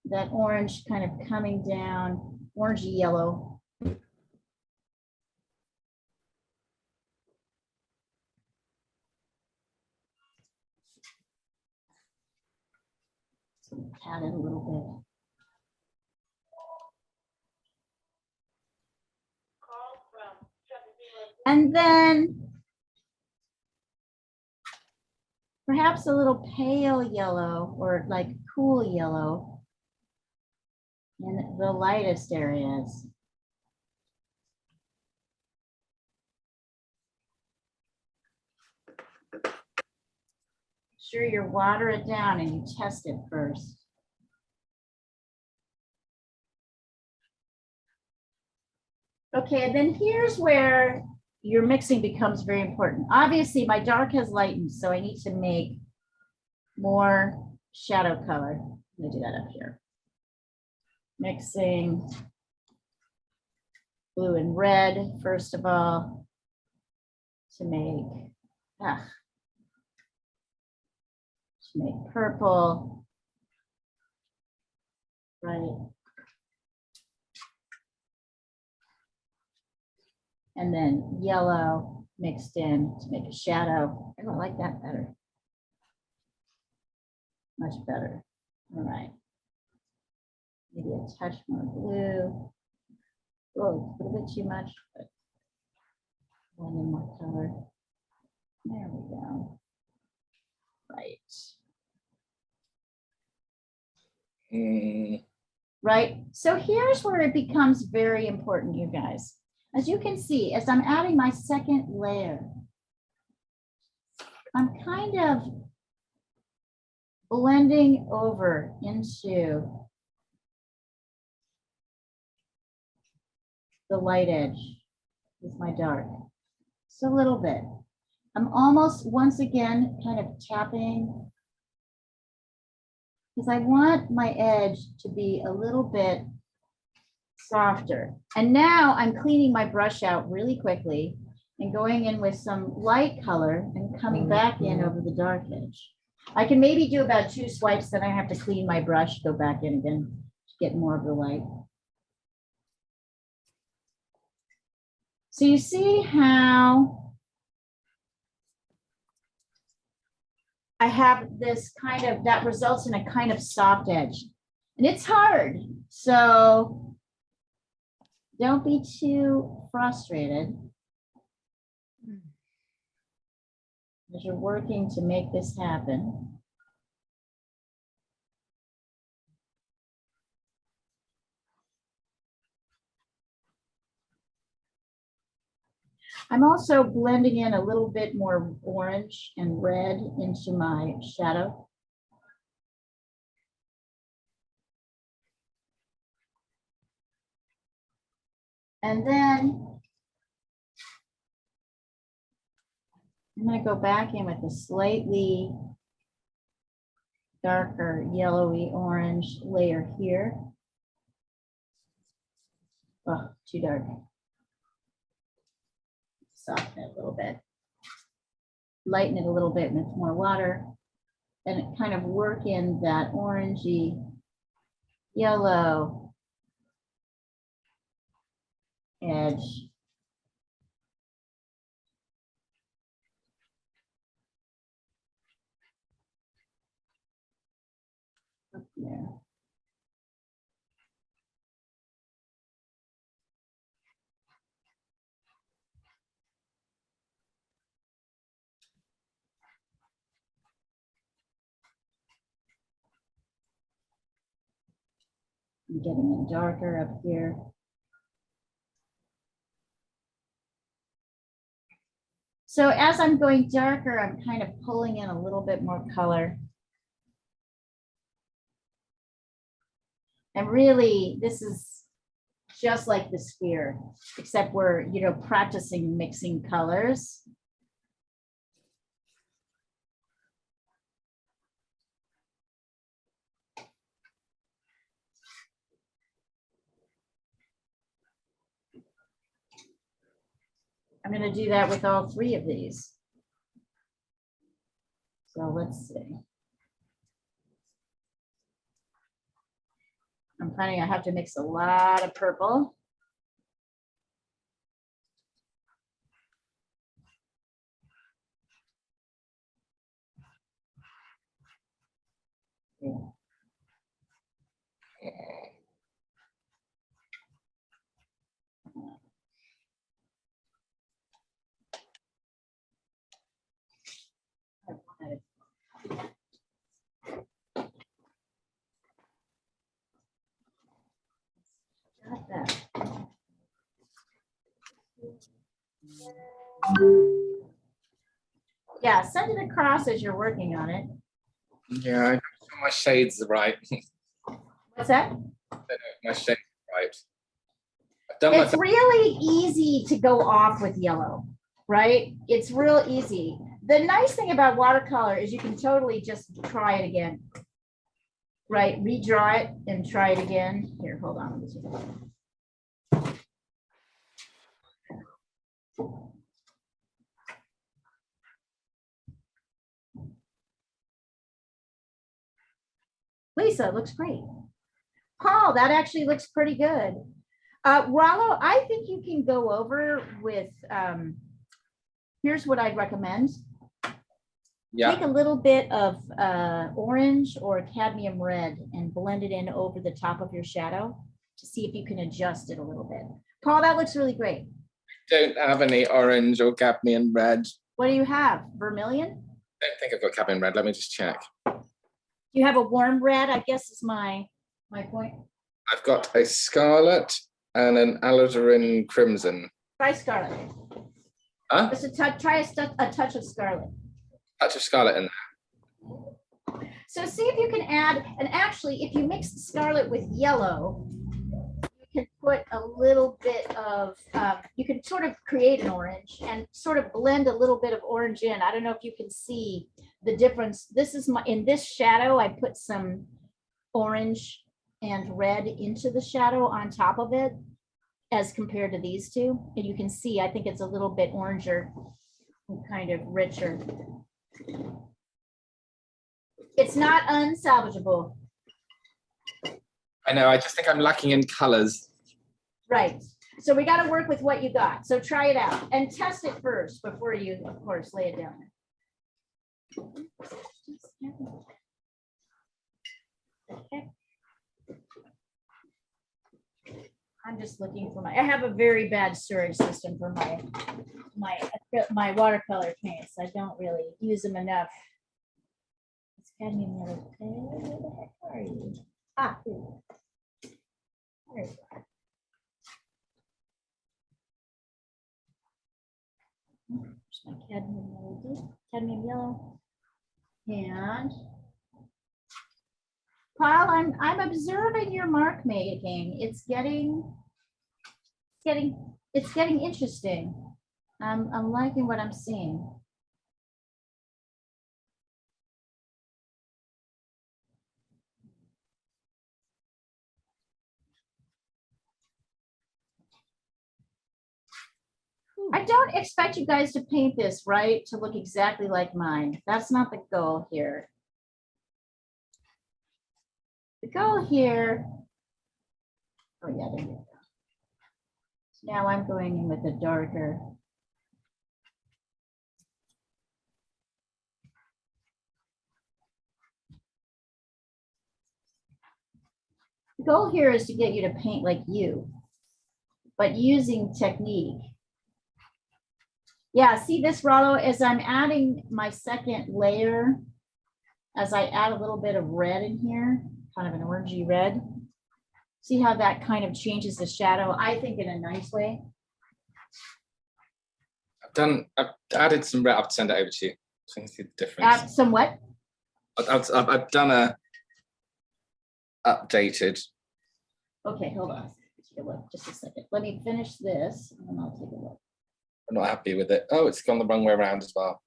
that orange kind of coming down, orangey yellow. So pat it a little bit. And then perhaps a little pale yellow or like cool yellow in the lightest areas. Sure you water it down and you test it first. Okay, and then here's where your mixing becomes very important. Obviously, my dark has lightened, so I need to make more shadow color. I'm gonna do that up here. Mixing blue and red, first of all, to make purple, right? And then yellow mixed in to make a shadow. I like that better. Much better. All right. Maybe a touch more blue. Oh, a little bit too much, but one more color. There we go. Right. Right. So here's where it becomes very important, you guys. As you can see, as I'm adding my second layer, I'm kind of blending over into the light edge with my dark. Just a little bit. I'm almost, once again, kind of tapping because I want my edge to be a little bit softer. And now I'm cleaning my brush out really quickly and going in with some light color and coming back in over the dark edge. I can maybe do about 2 swipes, then I have to clean my brush, go back in again to get more of the light. So you see how I have this kind of, that results in a kind of soft edge. And it's hard, so don't be too frustrated as you're working to make this happen. I'm also blending in a little bit more orange and red into my shadow. And then I'm going to go back in with a slightly darker yellowy orange layer here. Oh, too dark. Soften it a little bit. Lighten it a little bit with more water. And kind of work in that orangey yellow edge. Up there. I'm getting it darker up here. So as I'm going darker, I'm kind of pulling in a little bit more color. And really, this is just like the sphere, except we're, you know, practicing mixing colors. I'm going to do that with all 3 of these. So let's see. I'm finding I have to mix a lot of purple. Yeah. Got that. Yeah, send it across as you're working on it. Yeah, I'm not sure my shades are right. What's that? I don't know if my shades are right. I've done my It's really easy to go off with yellow, right? It's real easy. The nice thing about watercolor is you can totally just try it again. Right, redraw it and try it again. Here, hold on. Lisa, looks great. Paul, that actually looks pretty good. Rollo, I think you can go over with, here's what I'd recommend. yeah. Take a little bit of orange or cadmium red and blend it in over the top of your shadow to see if you can adjust it a little bit. Paul, that looks really great. Don't have any orange or cadmium red. What do you have? Vermilion? I don't think I've got cadmium red. Let me just check. You have a warm red, I guess is my point. I've got a scarlet and an alizarin crimson. Try scarlet. Huh? Just try a touch of scarlet. Touch of scarlet in there. So see if you can add, and actually, if you mix the scarlet with yellow, you can put a little bit of, you can sort of create an orange and sort of blend a little bit of orange in. I don't know if you can see the difference. This is my, in this shadow, I put some orange and red into the shadow on top of it. as compared to these two. And you can see, I think it's a little bit oranger and kind of richer. It's not unsalvageable. I know, I just think I'm lacking in colors. Right. So we got to work with what you got. So try it out and test it first before you, of course, lay it down. Okay. I'm just looking for I have a very bad storage system for my watercolor paints. I don't really use them enough. It's cadmium yellow. Where the heck are you? Ah, here. There you are. There's my cadmium yellow. And Paul, I'm observing your mark making. It's getting interesting. I'm liking what I'm seeing. I don't expect you guys to paint this, right, to look exactly like mine. That's not the goal here. The goal here, oh yeah, there you go. So now I'm going in with a darker. The goal here is to get you to paint like you, but using technique. Yeah, see this, Rollo, as I'm adding my second layer, as I add a little bit of red in here, kind of an orangey red. See how that kind of changes the shadow, I think in a nice way. I've added some red. I'll send it over to you so you can see the difference. Add some what? I've done a updated. Okay, hold on. Take a look, just a second. Let me finish this and then I'll take a look. I'm not happy with it. Oh, it's gone the wrong way around as well.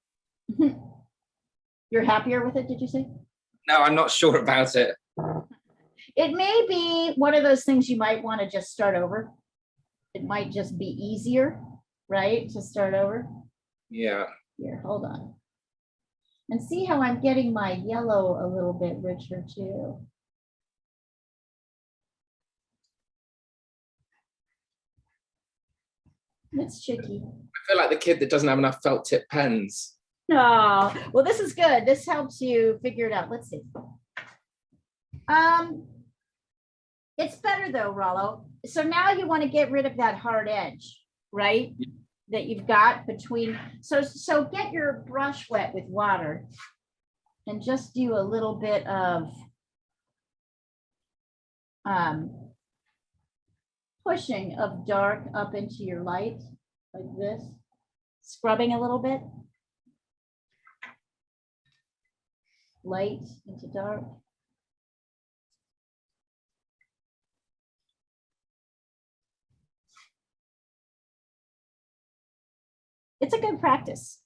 You're happier with it, did you say? No, I'm not sure about it. It may be one of those things you might want to just start over. It might just be easier, right, to start over. Yeah. Here, hold on. And see how I'm getting my yellow a little bit richer too. It's tricky. I feel like the kid that doesn't have enough felt tip pens. No, well, this is good. This helps you figure it out. Let's see. It's better though, Rollo. So now you want to get rid of that hard edge, right? Yeah. That you've got between. So get your brush wet with water and just do a little bit of pushing of dark up into your light like this, scrubbing a little bit. Light into dark. It's a good practice.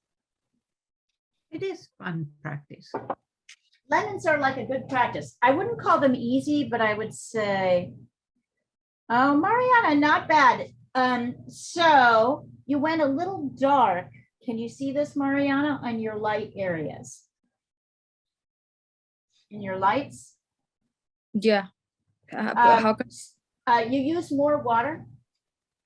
It is fun practice. Lemons are like a good practice. I wouldn't call them easy, but I would say, oh, Mariana, not bad. So you went a little dark. Can you see this, Mariana, on your light areas? In your lights? Yeah. How come? You use more water?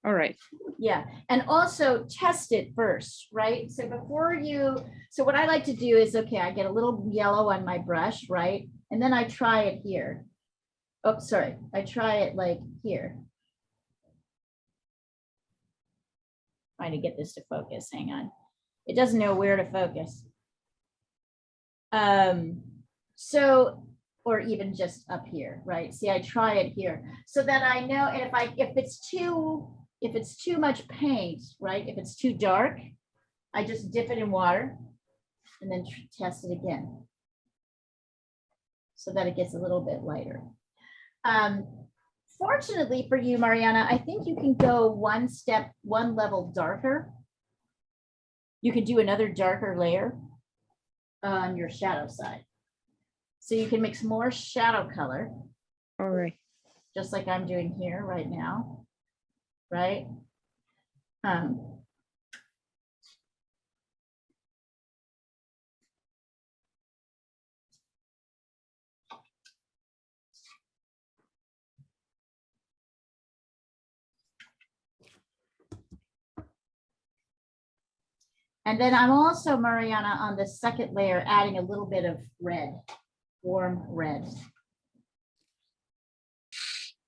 All right. Yeah, and also test it first, right? So before you, so what I like to do is, okay, I get a little yellow on my brush, right? And then I try it here. Oh, sorry, I try it like here. Trying to get this to focus, hang on. It doesn't know where to focus. So, or even just up here, right? See, I try it here so that I know, and if it's too much paint, right? If it's too dark, I just dip it in water and then test it again so that it gets a little bit lighter. Fortunately for you, Mariana, I think you can go one level darker. You could do another darker layer on your shadow side. So you can mix more shadow color. All right. Just like I'm doing here right now. right? Um, And then I'm also, Mariana, on the second layer, adding a little bit of red, warm red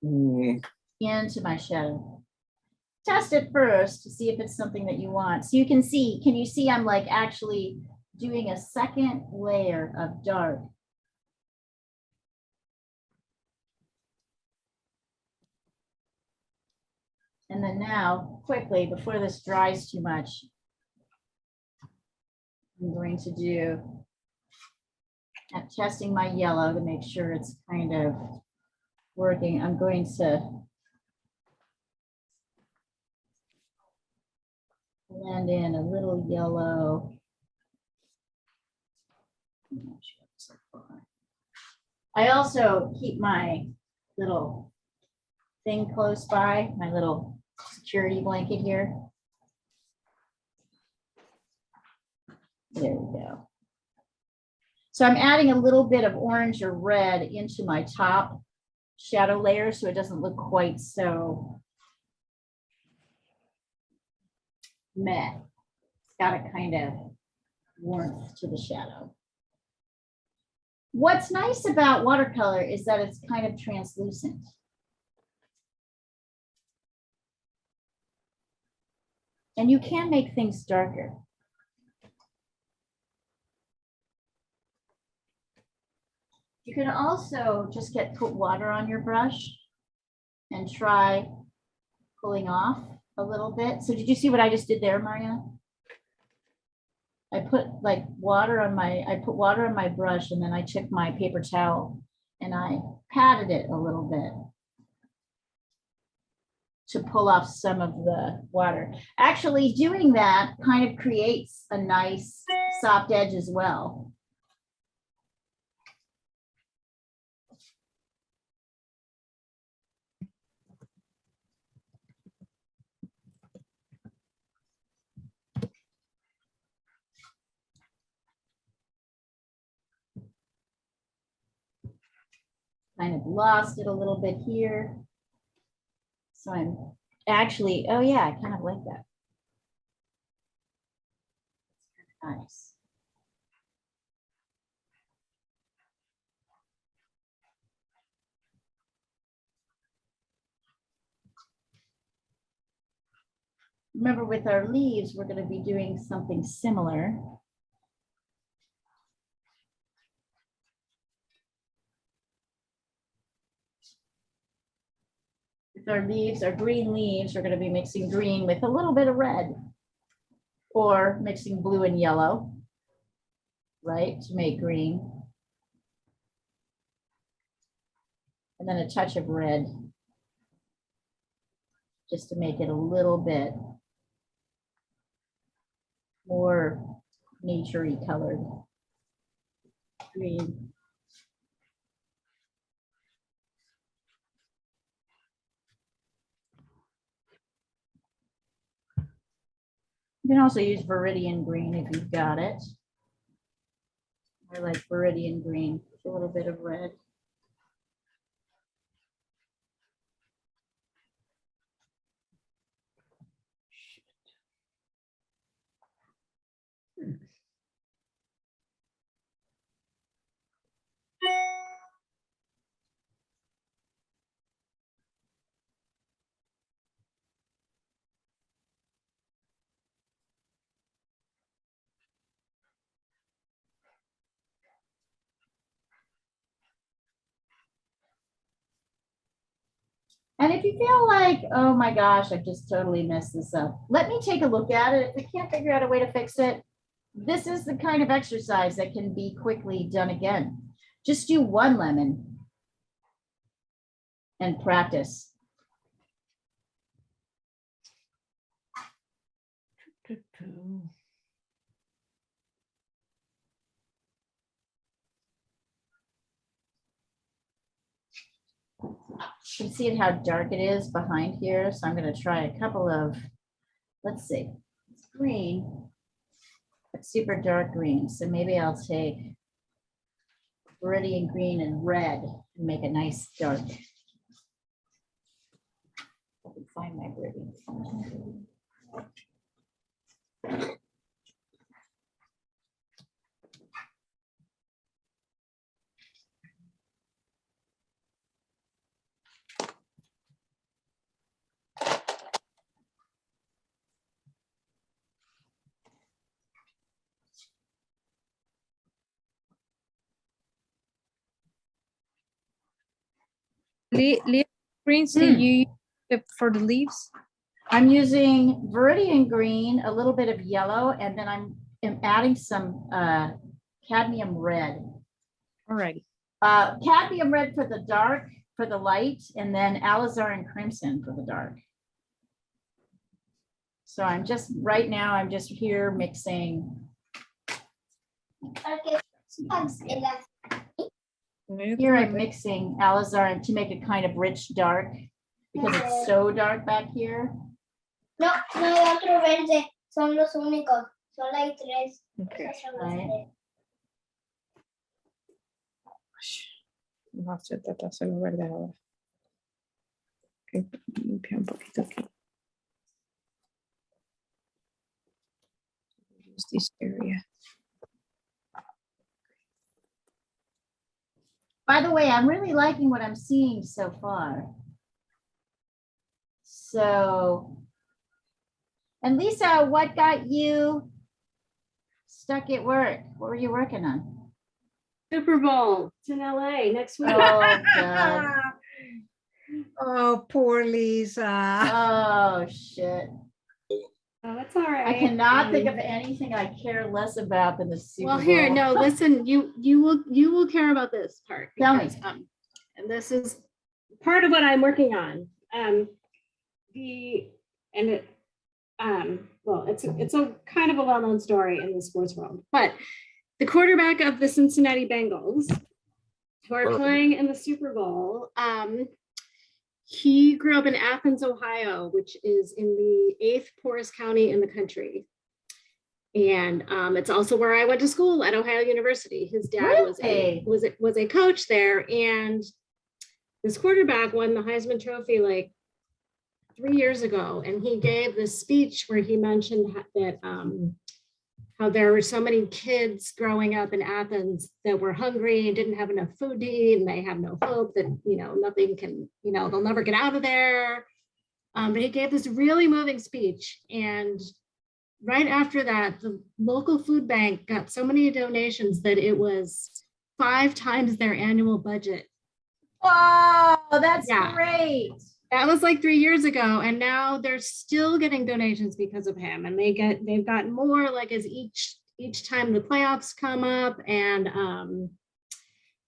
into my shadow. Test it first to see if it's something that you want. So you can see, can you see I'm like actually doing a second layer of dark. And then now, quickly, before this dries too much, I'm going to do, I'm testing my yellow to make sure it's kind of working. I'm going to blend in a little yellow. I also keep my little thing close by, my little security blanket here. There we go. So I'm adding a little bit of orange or red into my top shadow layer so it doesn't look quite so meh. It's got a kind of warmth to the shadow. What's nice about watercolor is that it's kind of translucent. And you can make things darker. You can also just put water on your brush and try pulling off a little bit. So did you see what I just did there, Maria? I put like water on my brush, and then I took my paper towel and I patted it a little bit to pull off some of the water. Actually, doing that kind of creates a nice soft edge as well. Kind of lost it a little bit here. So I'm actually, oh yeah, I kind of like that. Nice. Remember, with our leaves, we're going to be doing something similar. With our leaves, our green leaves, we're going to be mixing green with a little bit of red, or mixing blue and yellow, right, to make green. And then a touch of red, just to make it a little bit more nature-y colored green. You can also use Viridian green if you've got it. I like Viridian green with a little bit of red. And if you feel like, oh my gosh, I just totally messed this up, let me take a look at it. If we can't figure out a way to fix it, this is the kind of exercise that can be quickly done again. Just do one lemon and practice. You can see how dark it is behind here. So I'm going to try a couple of, let's see, it's green, but super dark green. So maybe I'll take Viridian green and red and make a nice dark. I can find my Viridian. Leaf greens do you use for the leaves? I'm using Viridian green, a little bit of yellow, and then am adding some cadmium red. Alrighty. Cadmium red for the dark, for the light, and then alizarin crimson for the dark. So I'm just, right now, I'm just here mixing. Here I'm mixing alizarin to make it kind of rich dark because it's so dark back here. No, no hay otro verde, son los únicos, solo hay tres. Okay. Esos son los Right. tres. Vamos a hacer tratárselo verde ahora. Ok, limpia un poquito aquí. Use this area. By the way, I'm really liking what I'm seeing so far. So, and Lisa, what got you stuck at work? What were you working on? Super Bowl. It's in LA next week. Oh, God. Oh, poor Lisa. Oh, shit. Oh, that's all right. I cannot think of anything I care less about than the Super Well, Bowl. here, no, listen, you will care about this part. Tell me. Because, and this is part of what I'm working on. Well, it's a kind of a well-known story in the sports world, but the quarterback of the Cincinnati Bengals, who are playing in the Super Bowl, he grew up in Athens, Ohio, which is in the 8th poorest county in the country. And it's also where I went to school at Ohio University. His dad Really? was a coach there, and this quarterback won the Heisman Trophy like 3 years ago. And he gave this speech where he mentioned that how there were so many kids growing up in Athens that were hungry and didn't have enough food to eat, and they have no hope that, nothing can, they'll never get out of there. But he gave this really moving speech. And right after that, the local food bank got so many donations that it was 5 times their annual budget. Oh, that's Yeah. great. That was like 3 years ago, and now they're still getting donations because of him, and they've gotten more like as each time the playoffs come up, and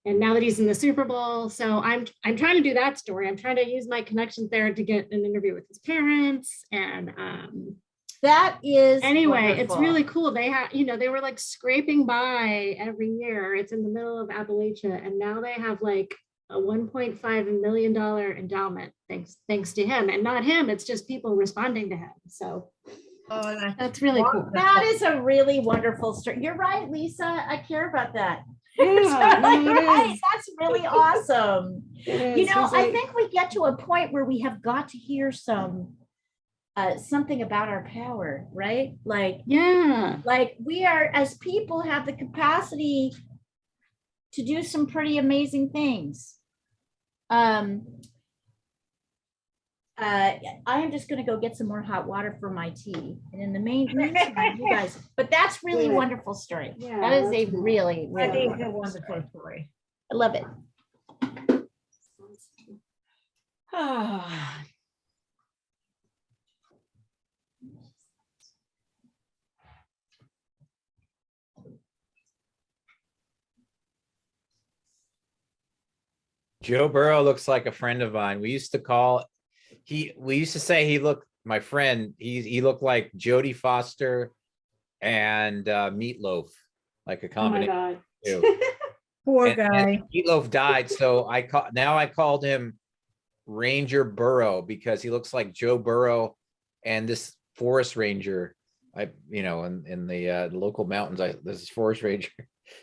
now that he's in the Super Bowl. So I'm trying to do that story. I'm trying to use my connections there to get an interview with his parents, and That is anyway, it's wonderful. really cool. They have, they were like scraping by every year. It's in the middle of Appalachia, and now they have like a $1.5 million endowment thanks to him, and not him. It's just people responding to him. So Oh, that's really cool. That is a really wonderful story. You're right, Lisa. I care about that. Yeah, no, You're it right. is. That's really awesome. It You is. know, He's I like- think we get to a point where we have got to hear something about our power, right? Like we are, as people, have the capacity to do some pretty amazing things. I am just going to go get some more hot water for my tea, and in the meantime, you guys. But that's really Yeah. wonderful story. Yeah, That is a that's cool. really, that really is a wonderful wonderful story. story. I love it. Joe Burrow looks like a friend of mine. We used to say he looked, my friend, he looked like Jodie Foster and Meatloaf, like a Oh my combination. God. Too. Poor And guy. Meatloaf died, so I called him Ranger Burrow because he looks like Joe Burrow and this forest ranger. In the local mountains, this is forest ranger.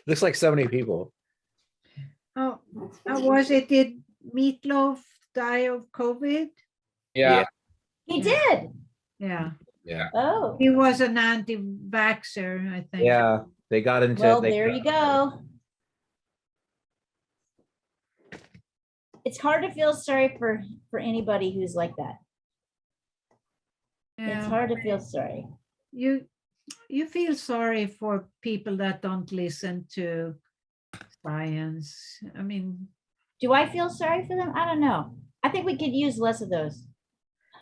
Looks like so many people. Oh, was it, did Meatloaf die of COVID? Yeah. He did. Yeah, Oh, he was an anti-vaxxer, I think. Yeah, they got into. well, they there you go. It's hard to feel sorry for anybody who's like that. It's Yeah. hard to feel sorry. You feel sorry for people that don't listen to science. I mean, Do I feel sorry for them? I don't know. I think we could use less of those.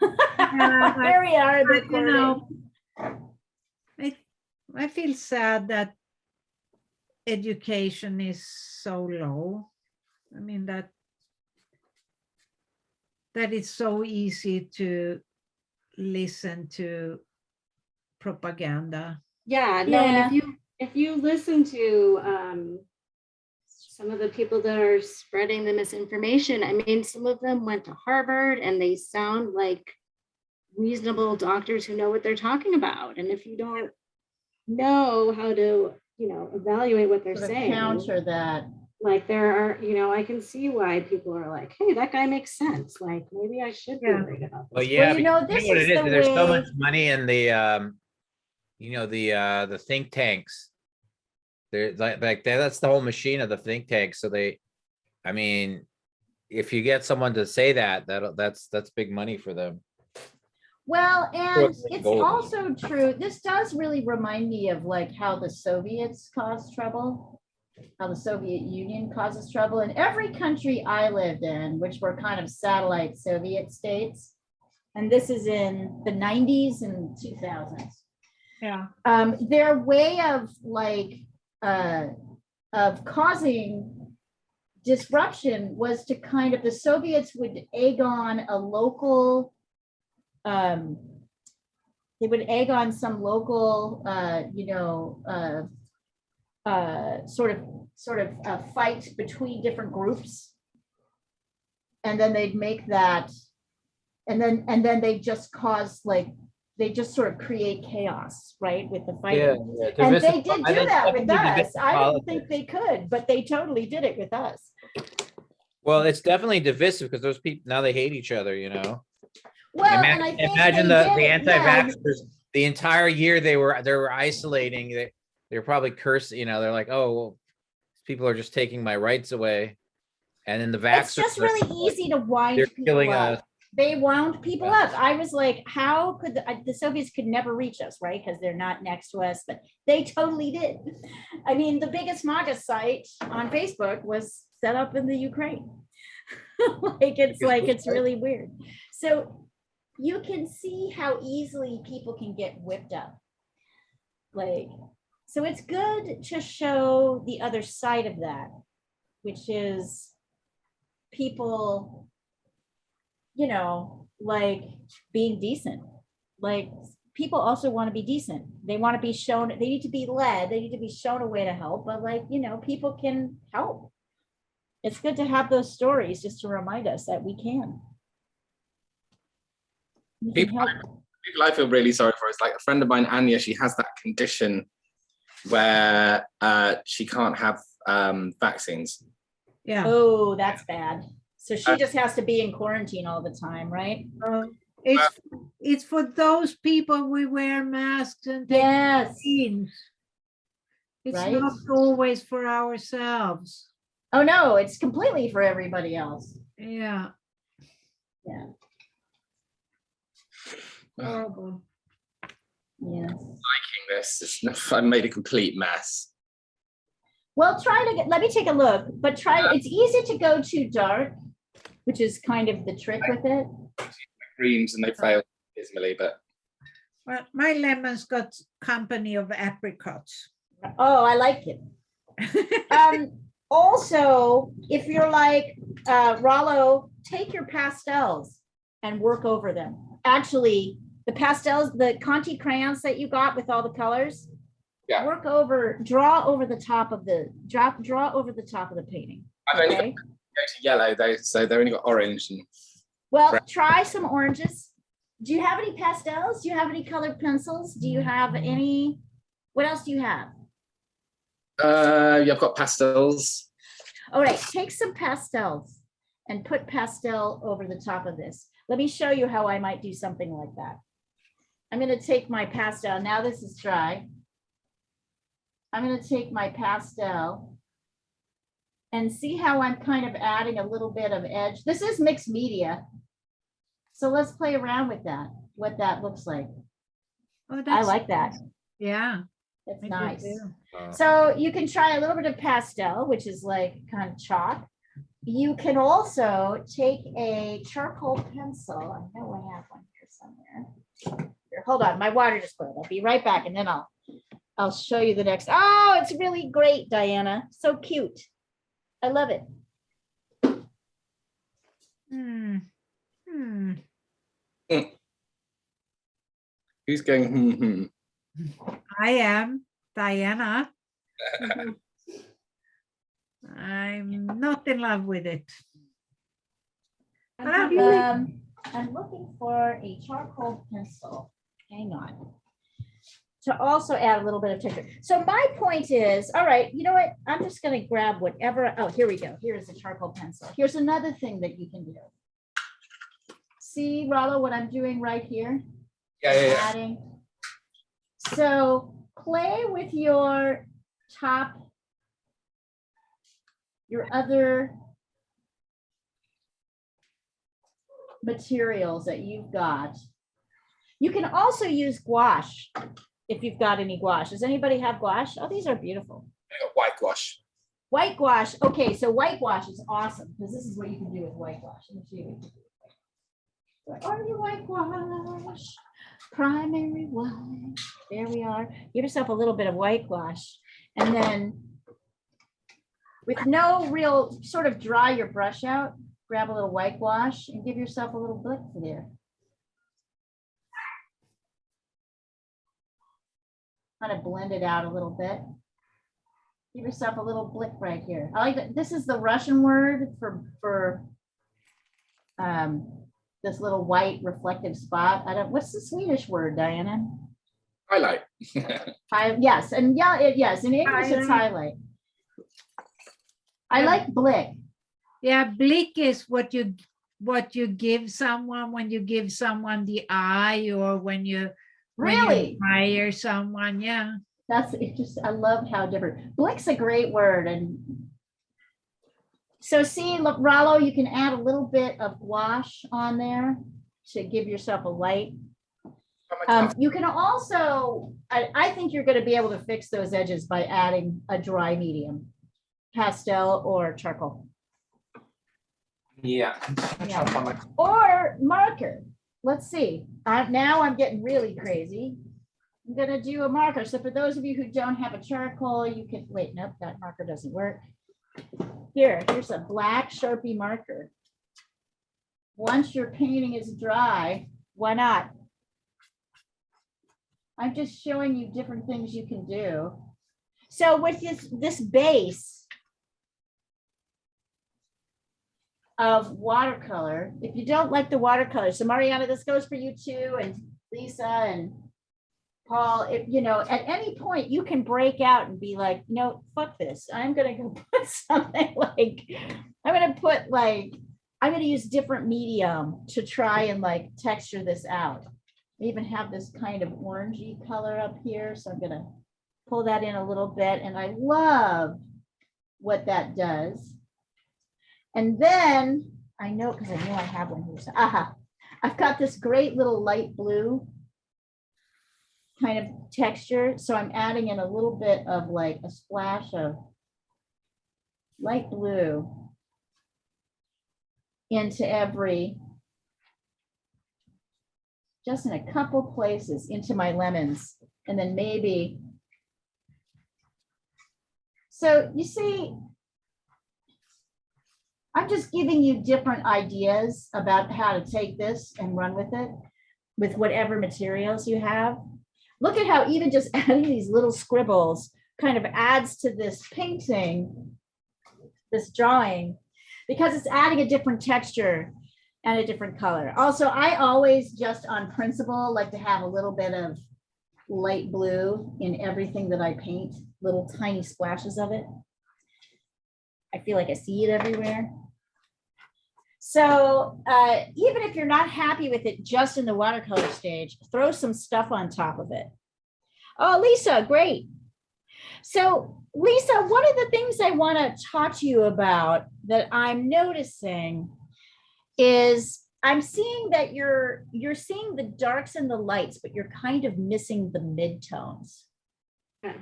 I- There we are. but, Recording. I feel sad that education is so low. I mean that it's so easy to listen to propaganda. Yeah, no, and Yeah. if you listen to some of the people that are spreading the misinformation, I mean, some of them went to Harvard and they sound like reasonable doctors who know what they're talking about. And if you don't know how to, evaluate what they're Sort of saying, counter that. like there are, I can see why people are like, hey, that guy makes sense. Like maybe I should be Yeah. worried about this. Well, yeah, you know, because this what is it is, the there's so way- much money in the the think tanks. There's like that's the whole machine of the think tank. So I mean, if you get someone to say that's big money for them. Well, and it's gold. also true. This does really remind me of like how the Soviets caused trouble, how the Soviet Union causes trouble. In every country I lived in, which were kind of satellite Soviet states, and this is in the 90s and 2000s. Yeah. Their way of like of causing disruption was to kind of, the Soviets would egg on a local, they would egg on some local, sort of a fight between different groups, and then they'd make that, and then they just cause like, they just sort of create chaos, right, with the fighting. And they did do that with us. I didn't think they could, but they totally did it with us. Well, it's definitely divisive because those people now they hate each other, Well, and I think Imagine they the did it, yeah. anti-vaxxers, the entire year they were isolating, they were probably cursing, they're like, oh, well, people are just taking my rights away. And then the vaxxers. It's just really easy to wind They're people killing up. us. They wound people up. I was like, how could the Soviets could never reach us, right? Because they're not next to us, but they totally did. I mean, the biggest MAGA site on Facebook was set up in the Ukraine. It's really weird. So you can see how easily people can get whipped up. So it's good to show the other side of that, which is people, being decent. Like people also want to be decent. They want to be shown, they need to be led, they need to be shown a way to help, but people can help. It's good to have those stories just to remind us that we can. People I feel really sorry for is like a friend of mine, Anya, she has that condition where she can't have vaccines. Yeah. Oh, that's bad. So she just has to be in quarantine all the time, right? It's for those people we wear masks and take Yes. vaccines. It's Right. not always for ourselves. Oh, no, it's completely for everybody else. Yeah. Yeah. Horrible. Yes. I made a complete mess. Well, let me take a look, but it's easy to go too dark, which is kind of the trick with it. Creams and they failed dismally, but Well, my lemon's got company of apricots. Oh, I like it. Also, if you're like Rollo, take your pastels and work over them. Actually, the pastels, the Conti crayons that you got with all the colors, yeah, draw over the top of the painting. I've only got to yellow though, so they've only got orange and Well, Right. try some oranges. Do you have any pastels? Do you have any colored pencils? Do you have any, what else do you have? Yeah, I've got pastels. All right, take some pastels and put pastel over the top of this. Let me show you how I might do something like that. I'm going to take my pastel. Now this is dry. I'm going to take my pastel and see how I'm kind of adding a little bit of edge. This is mixed media. So let's play around with that, what that looks like. Oh, I that's like that. yeah. It's I do nice. too. So you can try a little bit of pastel, which is like kind of chalk. You can also take a charcoal pencil. I know I have one here somewhere. Here, hold on, my water just boiled. I'll be right back, and then I'll show you the next. Oh, it's really great, Diana. So cute. I love it. Hmm. Hmm. Who's going? I am Diana. I'm not in love with it. But I'll be I'm looking for a charcoal pencil. Hang on. To also add a little bit of texture. So my point is, all right, you know what? I'm just going to grab whatever. Oh, here we go. Here's a charcoal pencil. Here's another thing that you can do. See, Rollo, what I'm doing right here? Yeah. Adding. So play with your top, your other materials that you've got. You can also use gouache if you've got any gouache. Does anybody have gouache? Oh, these are beautiful. I got white gouache. White gouache. Okay, so white gouache is awesome because this is what you can do with white gouache. Let me show you. Are you white gouache? Primary white. There we are. Give yourself a little bit of white gouache, and then with no real sort of dry your brush out, grab a little white gouache and give yourself a little blick there. Kind of blend it out a little bit. Give yourself a little blick right here. I like that. This is the Russian word for this little white reflective spot. I don't. What's the Swedish word, Diana? Highlight. Yes, and yes. In English, it's highlight. I like blick. Yeah, blick is what you give someone when you give someone the eye, or when you Really? admire someone. Yeah. That's it. Just I love how different. Blick's a great word, and so see, Rollo, you can add a little bit of gouache on there to give yourself a light. You can also, I think you're going to be able to fix those edges by adding a dry medium, pastel or charcoal. Yeah. Or marker. Let's see. Now I'm getting really crazy. I'm going to do a marker. So for those of you who don't have a charcoal, you can, wait, nope, that marker doesn't work. Here's a black Sharpie marker. Once your painting is dry, why not? I'm just showing you different things you can do. So with this base of watercolor, if you don't like the watercolor, so Mariana, this goes for you too, and Lisa and Paul, if you know, at any point you can break out and be like, no, fuck this. I'm gonna go put something like, I'm gonna use different medium to try and like texture this out. I even have this kind of orangey color up here, so I'm gonna pull that in a little bit, and I love what that does. And then I know, because I know I have one here. So, I've got this great little light blue kind of texture. So I'm adding in a little bit of like a splash of light blue into just in a couple places into my lemons. And then maybe, so you see, I'm just giving you different ideas about how to take this and run with it with whatever materials you have. Look at how even just adding these little scribbles kind of adds to this painting, this drawing, because it's adding a different texture. and a different color. Also, I always just on principle like to have a little bit of light blue in everything that I paint, little tiny splashes of it. I feel like I see it everywhere. So even if you're not happy with it just in the watercolor stage, throw some stuff on top of it. Oh, Lisa, great. So Lisa, one of the things I want to talk to you about that I'm noticing is I'm seeing that you're seeing the darks and the lights, but you're kind of missing the midtones. Okay.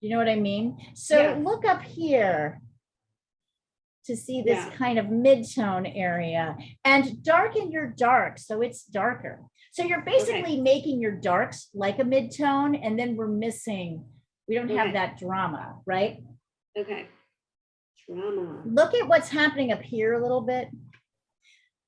You know what I mean? So Yeah. look up here to see this Yeah. kind of mid-tone area and darken your dark so it's darker. So you're basically making your darks like a mid-tone, and then we're missing, we don't have that drama, right? Okay. Drama. Look at what's happening up here a little bit.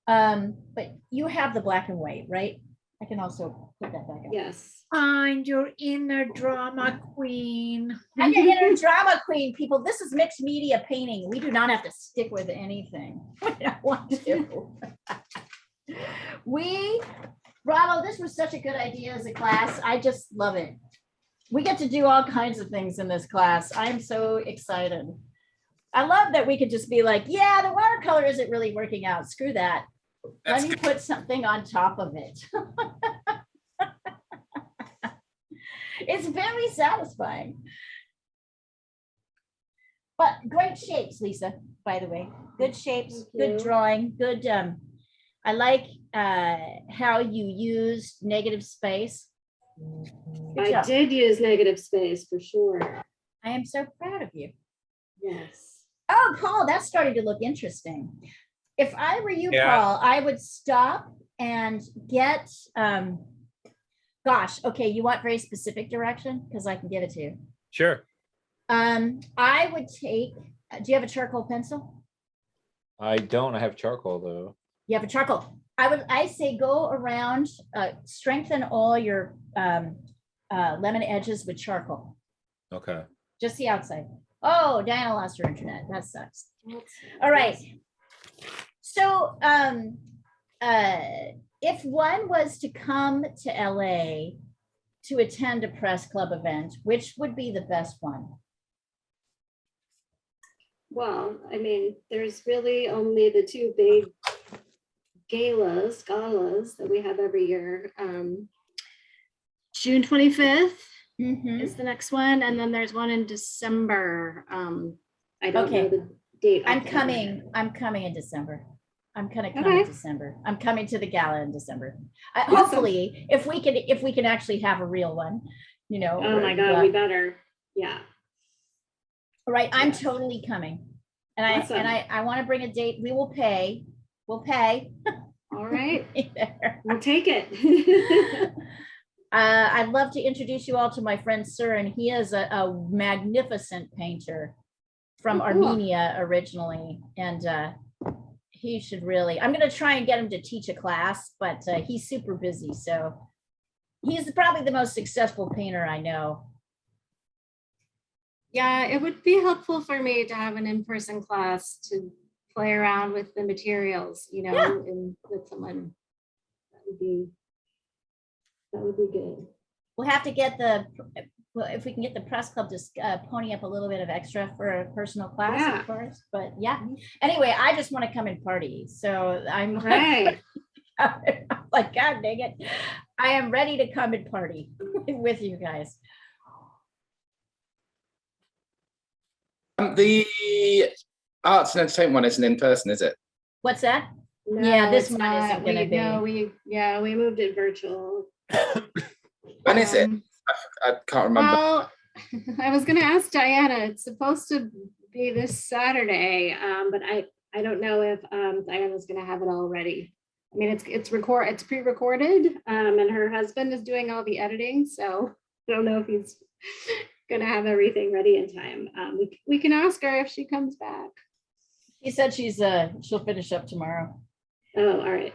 But you have the black and white, right? I can also put that back up. Yes. Find your inner drama queen. I'm your inner drama queen, people. This is mixed media painting. We do not have to stick with anything. We don't want to. Bravo, this was such a good idea as a class. I just love it. We get to do all kinds of things in this class. I am so excited. I love that we could just be like, yeah, the watercolor isn't really working out. Screw that. Let me put something on top of it. It's very satisfying. But great shapes, Lisa, by the way. Good shapes, good drawing, good. I like how you used negative space. Good I job. did use negative space for sure. I am so proud of you. Yes. Oh, Paul, that's starting to look interesting. If I were you, Yeah. Paul, I would stop and get, gosh, okay, you want very specific direction? Because I can give it to you. Sure. I would take, do you have a charcoal pencil? I don't have charcoal though. You have a charcoal. I say go around, strengthen all your lemon edges with charcoal. Okay. Just the outside. Oh, Diana lost her internet. That sucks. All right. So if one was to come to LA to attend a press club event, which would be the best one? Well, I mean, there's really only the two big galas that we have every year. June 25th is the next one, and then there's one in December. I don't know the date. I'm coming in December. I'm gonna come in December. I'm coming to the gala in December. Hopefully, if we can actually have a real one, you know. Oh my God, we better. Yeah. All right, I'm totally coming. And I want to bring a date. We will pay. We'll pay. All right. We'll take it. I'd love to introduce you all to my friend Sir, and he is a magnificent painter from Armenia originally. And he should really, I'm going to try and get him to teach a class, but he's super busy. So he's probably the most successful painter I know. Yeah, it would be helpful for me to have an in-person class to play around with the materials, you know, and with someone. That would be good. We'll have to get if we can get the press club to pony up a little bit of extra for a personal class, of course. But yeah, anyway, I just want to come and party. So I'm right. like, God dang it. I am ready to come and party with you guys. The arts and entertainment one isn't in person, is it? What's that? No, yeah, this it's one not. isn't gonna be. No, we moved it virtual. When is it? I can't remember. Well, I was gonna ask Diana. It's supposed to be this Saturday, but I don't know if Diana's gonna have it all ready. I mean, it's pre-recorded, and her husband is doing all the editing, so I don't know if he's gonna have everything ready in time. We can ask her if she comes back. She said she'll finish up tomorrow. Oh, all right.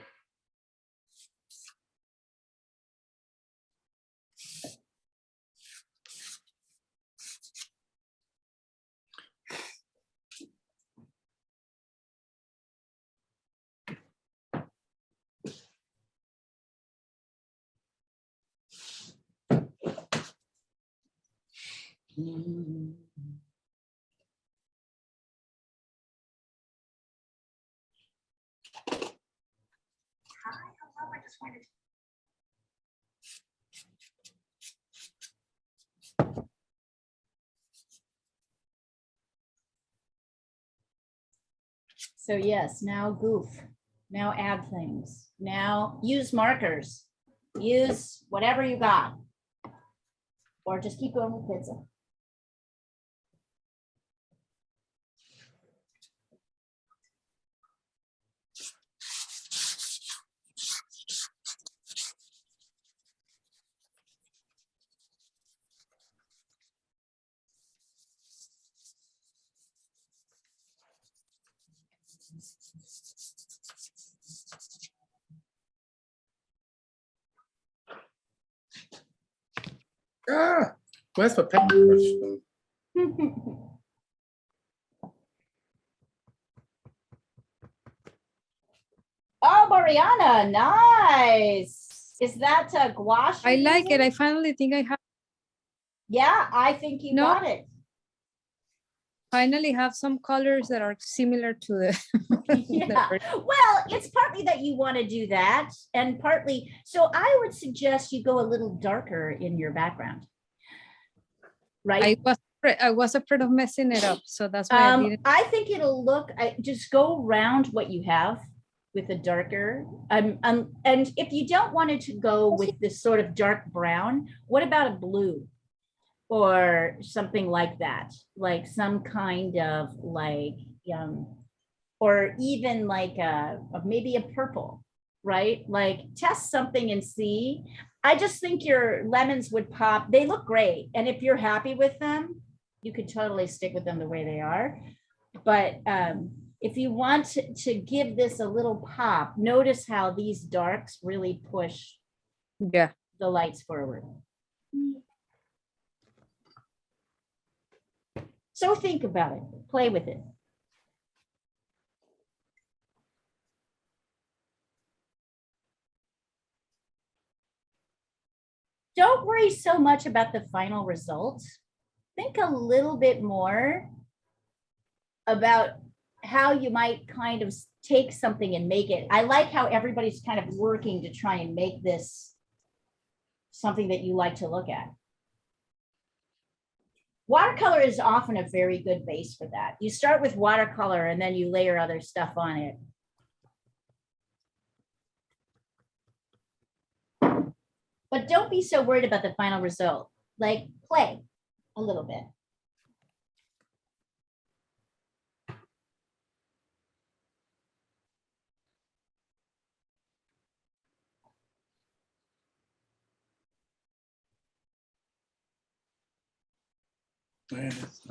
So yes, now goof. Now add things. Now use markers. Use whatever you got. Or just keep going with pizza. Ah, where's my paintbrush? Oh, Mariana, nice. Is that gouache? I you're like it. using? I finally think I have Yeah, I think you No. got it. finally have some colors that are similar to the. Yeah. Well, it's partly that you want to do that, and partly, so I would suggest you go a little darker in your background. Right? I was afraid of messing it up, so that's why I didn't. I think it'll look, just go around what you have with a darker, and if you don't want it to go with this sort of dark brown, what about a blue? Or something like that, like some kind of like, or even like maybe a purple, right? Like test something and see. I just think your lemons would pop. They look great. And if you're happy with them, you could totally stick with them the way they are. But if you want to give this a little pop, notice how these darks really push Yeah. the lights forward. So think about it, play with it. Don't worry so much about the final result. Think a little bit more about how you might kind of take something and make it. I like how everybody's kind of working to try and make this something that you like to look at. Watercolor is often a very good base for that. You start with watercolor and then you layer other stuff on it. But don't be so worried about the final result. Like play a little bit. Yes.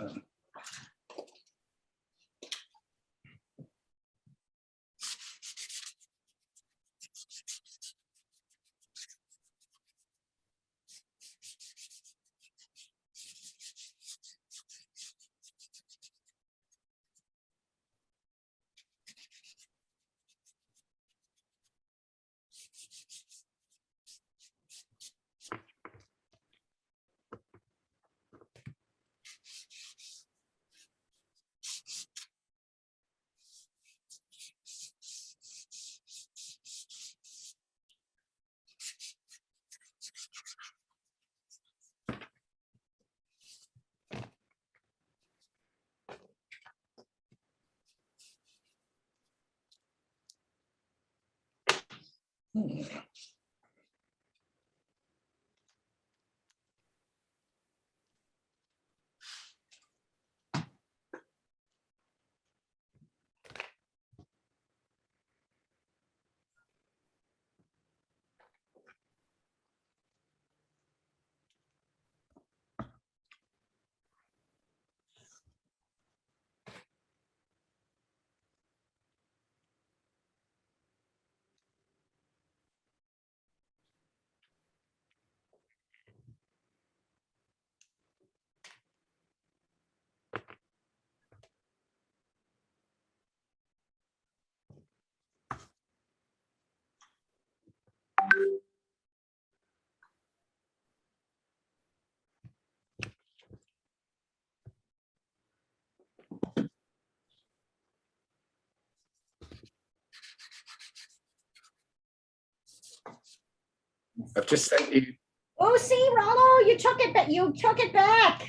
I've just sent you. Oh, see, Rollo, you took it, but you took it back.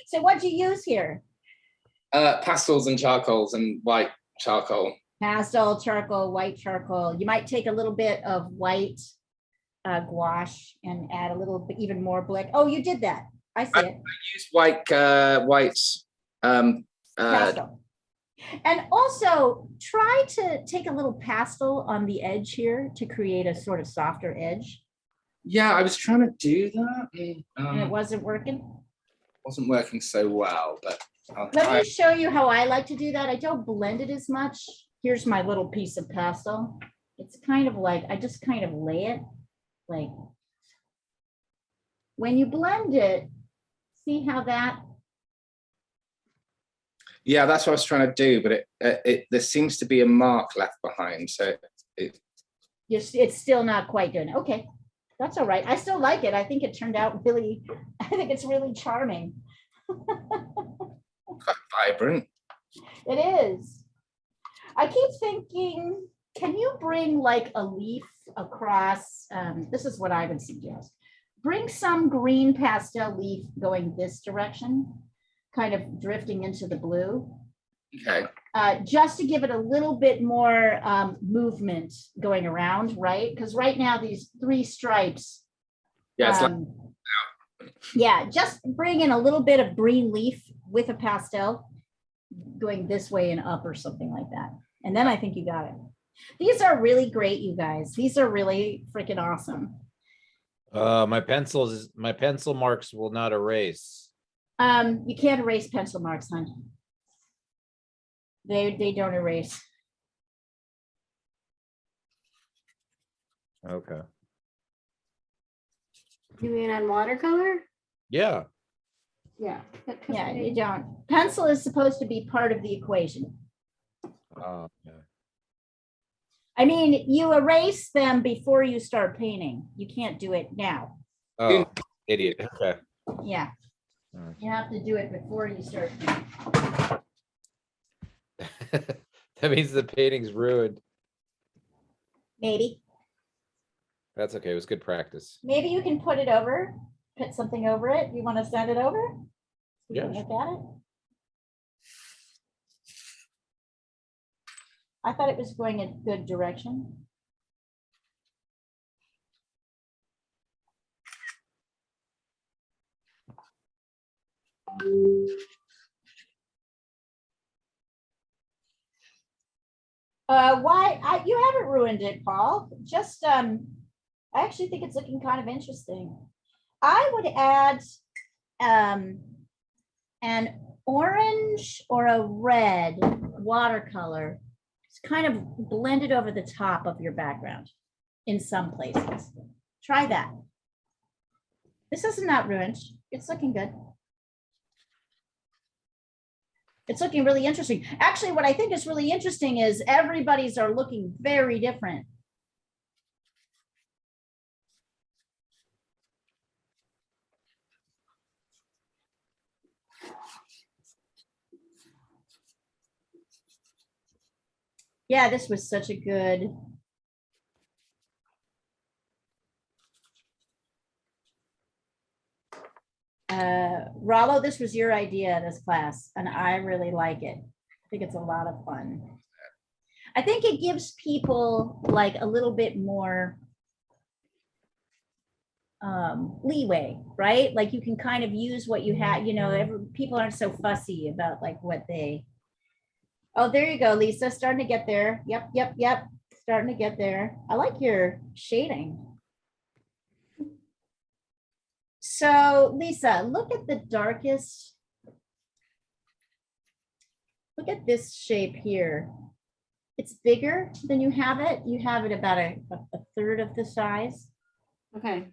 So what'd you use here? Pastels and charcoals and white charcoal. Pastel, charcoal, white charcoal. You might take a little bit of white gouache and add a little bit, even more black. Oh, you did that. I see it. Use white Pastel. And also try to take a little pastel on the edge here to create a sort of softer edge. yeah, I was trying to do that. And it wasn't working. Wasn't working so well, but I'll Let try. me show you how I like to do that. I don't blend it as much. Here's my little piece of pastel. It's kind of like, I just kind of lay it like, when you blend it, see how that, Yeah, that's what I was trying to do, but there seems to be a mark left behind, so it's still not quite doing it. Okay, that's all right. I still like it. I think it turned out really, I think it's really charming. quite vibrant. It is. I keep thinking, can you bring like a leaf across? This is what I would suggest. Bring some green pastel leaf going this direction, kind of drifting into the blue, Okay. just to give it a little bit more movement going around, right? Because right now these three stripes. Yeah, it's like, Yeah, just bring in a little bit of green leaf with a pastel going this way and up or something like that. And then I think you got it. These are really great, you guys. These are really freaking awesome. My pencil marks will not erase. You can't erase pencil marks, hon. They don't erase. Okay. You mean on watercolor? Yeah. Yeah. Yeah, you don't. Pencil is supposed to be part of the equation. Oh, yeah. I mean, you erase them before you start painting. You can't do it now. Oh, idiot. Okay. Yeah. Alright. You have to do it before you start painting. That means the painting's ruined. Maybe. That's okay. It was good practice. Maybe you can put it over, put something over it. You want to send it over? You can Yeah. look at it. I thought it was going in a good direction. You haven't ruined it, Paul. Just I actually think it's looking kind of interesting. I would add an orange or a red watercolor. It's kind of blended over the top of your background in some places. Try that. This is not ruined. It's looking good. It's looking really interesting. Actually, what I think is really interesting is everybody's are looking very different. Yeah, this was such a good. Rollo, this was your idea, this class, and I really like it. I think it's a lot of fun. I think it gives people like a little bit more leeway, right? Like you can kind of use what you have, you know, people aren't so fussy about like what they. Oh, there you go, Lisa, starting to get there. Yep, yep, yep, starting to get there. I like your shading. So Lisa, look at the darkest. Look at this shape here. It's bigger than you have it. You have it about a third of the size. Okay.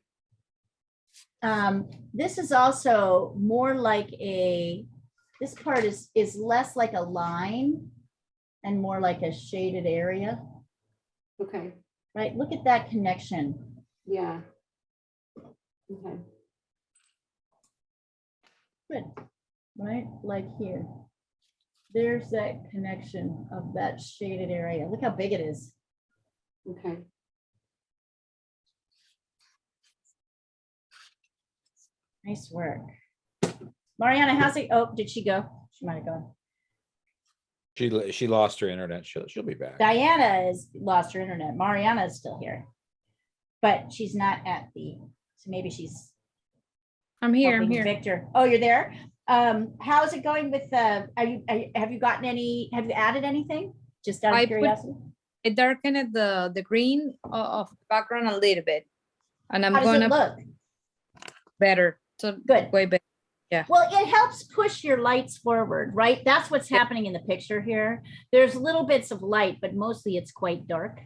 This is also more like this part is less like a line and more like a shaded area. Okay. Right, look at that connection. Yeah. Okay. Good, right, like here. There's that connection of that shaded area. Look how big it is. Okay. Nice work. Mariana, how's it? Oh, did she go? She might have gone. She lost her internet. She'll be back. Diana has lost her internet. Mariana is still here. But she's not at the, so maybe she's I'm here. I'm helping here. Victor. Oh, you're there? How's it going with have you gotten any, have you added anything? Just out I of put- curiosity? It darkened the green of the background a little bit, and I'm How does it gonna look? better. So Good. way better. Well, it helps push your lights forward, right? That's what's happening in the picture here. There's little bits of light, but mostly it's quite dark.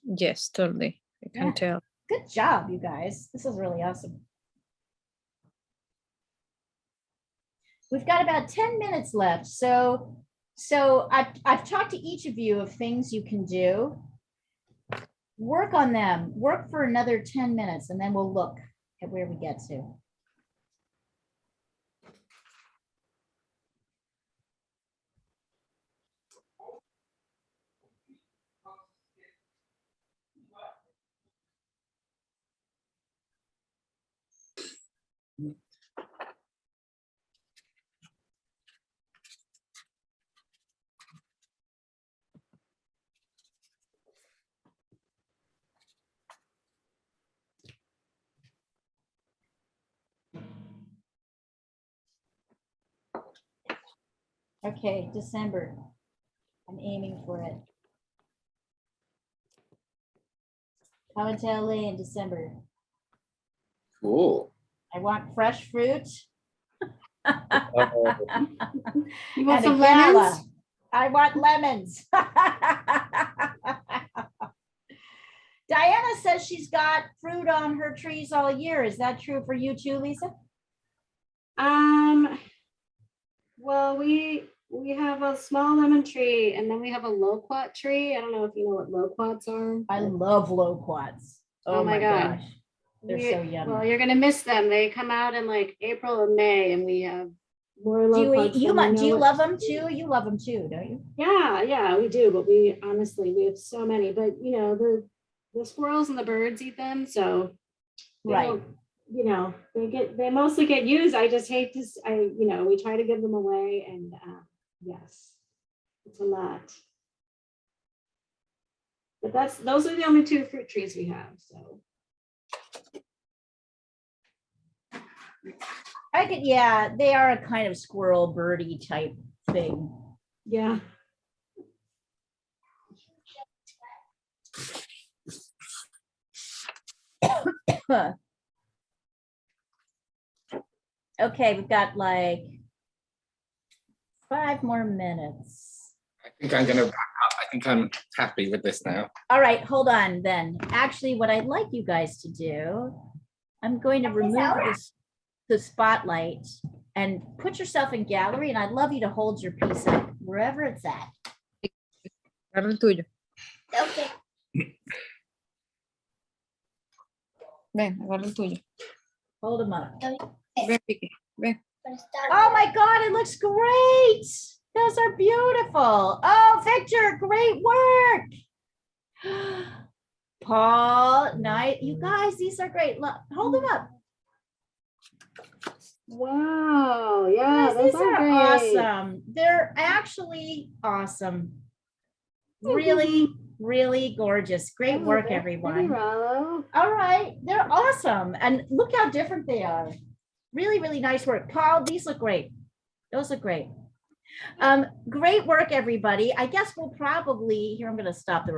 Yes, totally. I can Yeah. tell. Good job, you guys. This is really awesome. We've got about 10 minutes left. So I've talked to each of you of things you can do. Work on them. Work for another 10 minutes, and then we'll look at where we get to. Okay, December. I'm aiming for it. Coming to LA in December. Cool. I want fresh fruit. You And want a some gala. lemons? I want lemons. Diana says she's got fruit on her trees all year. Is that true for you too, Lisa? Well, we have a small lemon tree, and then we have a loquat tree. I don't know if you know what loquats are. I love loquats. Oh my gosh. They're so yummy. Well, you're gonna miss them. They come out in like April or May, and we have more Do you, loquats. do than we you know love what- them too? You love them too, don't you? Yeah, we do. But we have so many. But you know, the squirrels and the birds eat them, so they Right. don't- you know, they mostly get used. I just hate to. We try to give them away, and yes, it's a lot. But those are the only two fruit trees we have. So I could, yeah, they are a kind of squirrel birdie type thing. yeah. Okay, we've got like 5 more minutes. I think I'm gonna wrap up. I think I'm happy with this now. All right, hold on then. Actually, what I'd like you guys to do, I'm going to remove the spotlight and put yourself in gallery, and I'd love you to hold your piece up wherever it's at. Agarra el tuyo. Okay. Ven, agarra el tuyo. Hold them up. Ven, Vicky. Ven. Pero está Oh my God, it looks great. Those are beautiful. Oh, Victor, great work. Paul, nice. You guys, these are great. Look, hold them up. Wow. Yeah, Guys, those these are are great. awesome. They're actually awesome. Really, really gorgeous. Great Oh, work, very pretty, everyone. Rollo. All right, they're awesome. And look how different they are. Really, really nice work. Paul, these look great. Those look great. Great work, everybody. I guess we'll probably, here, I'm going to stop the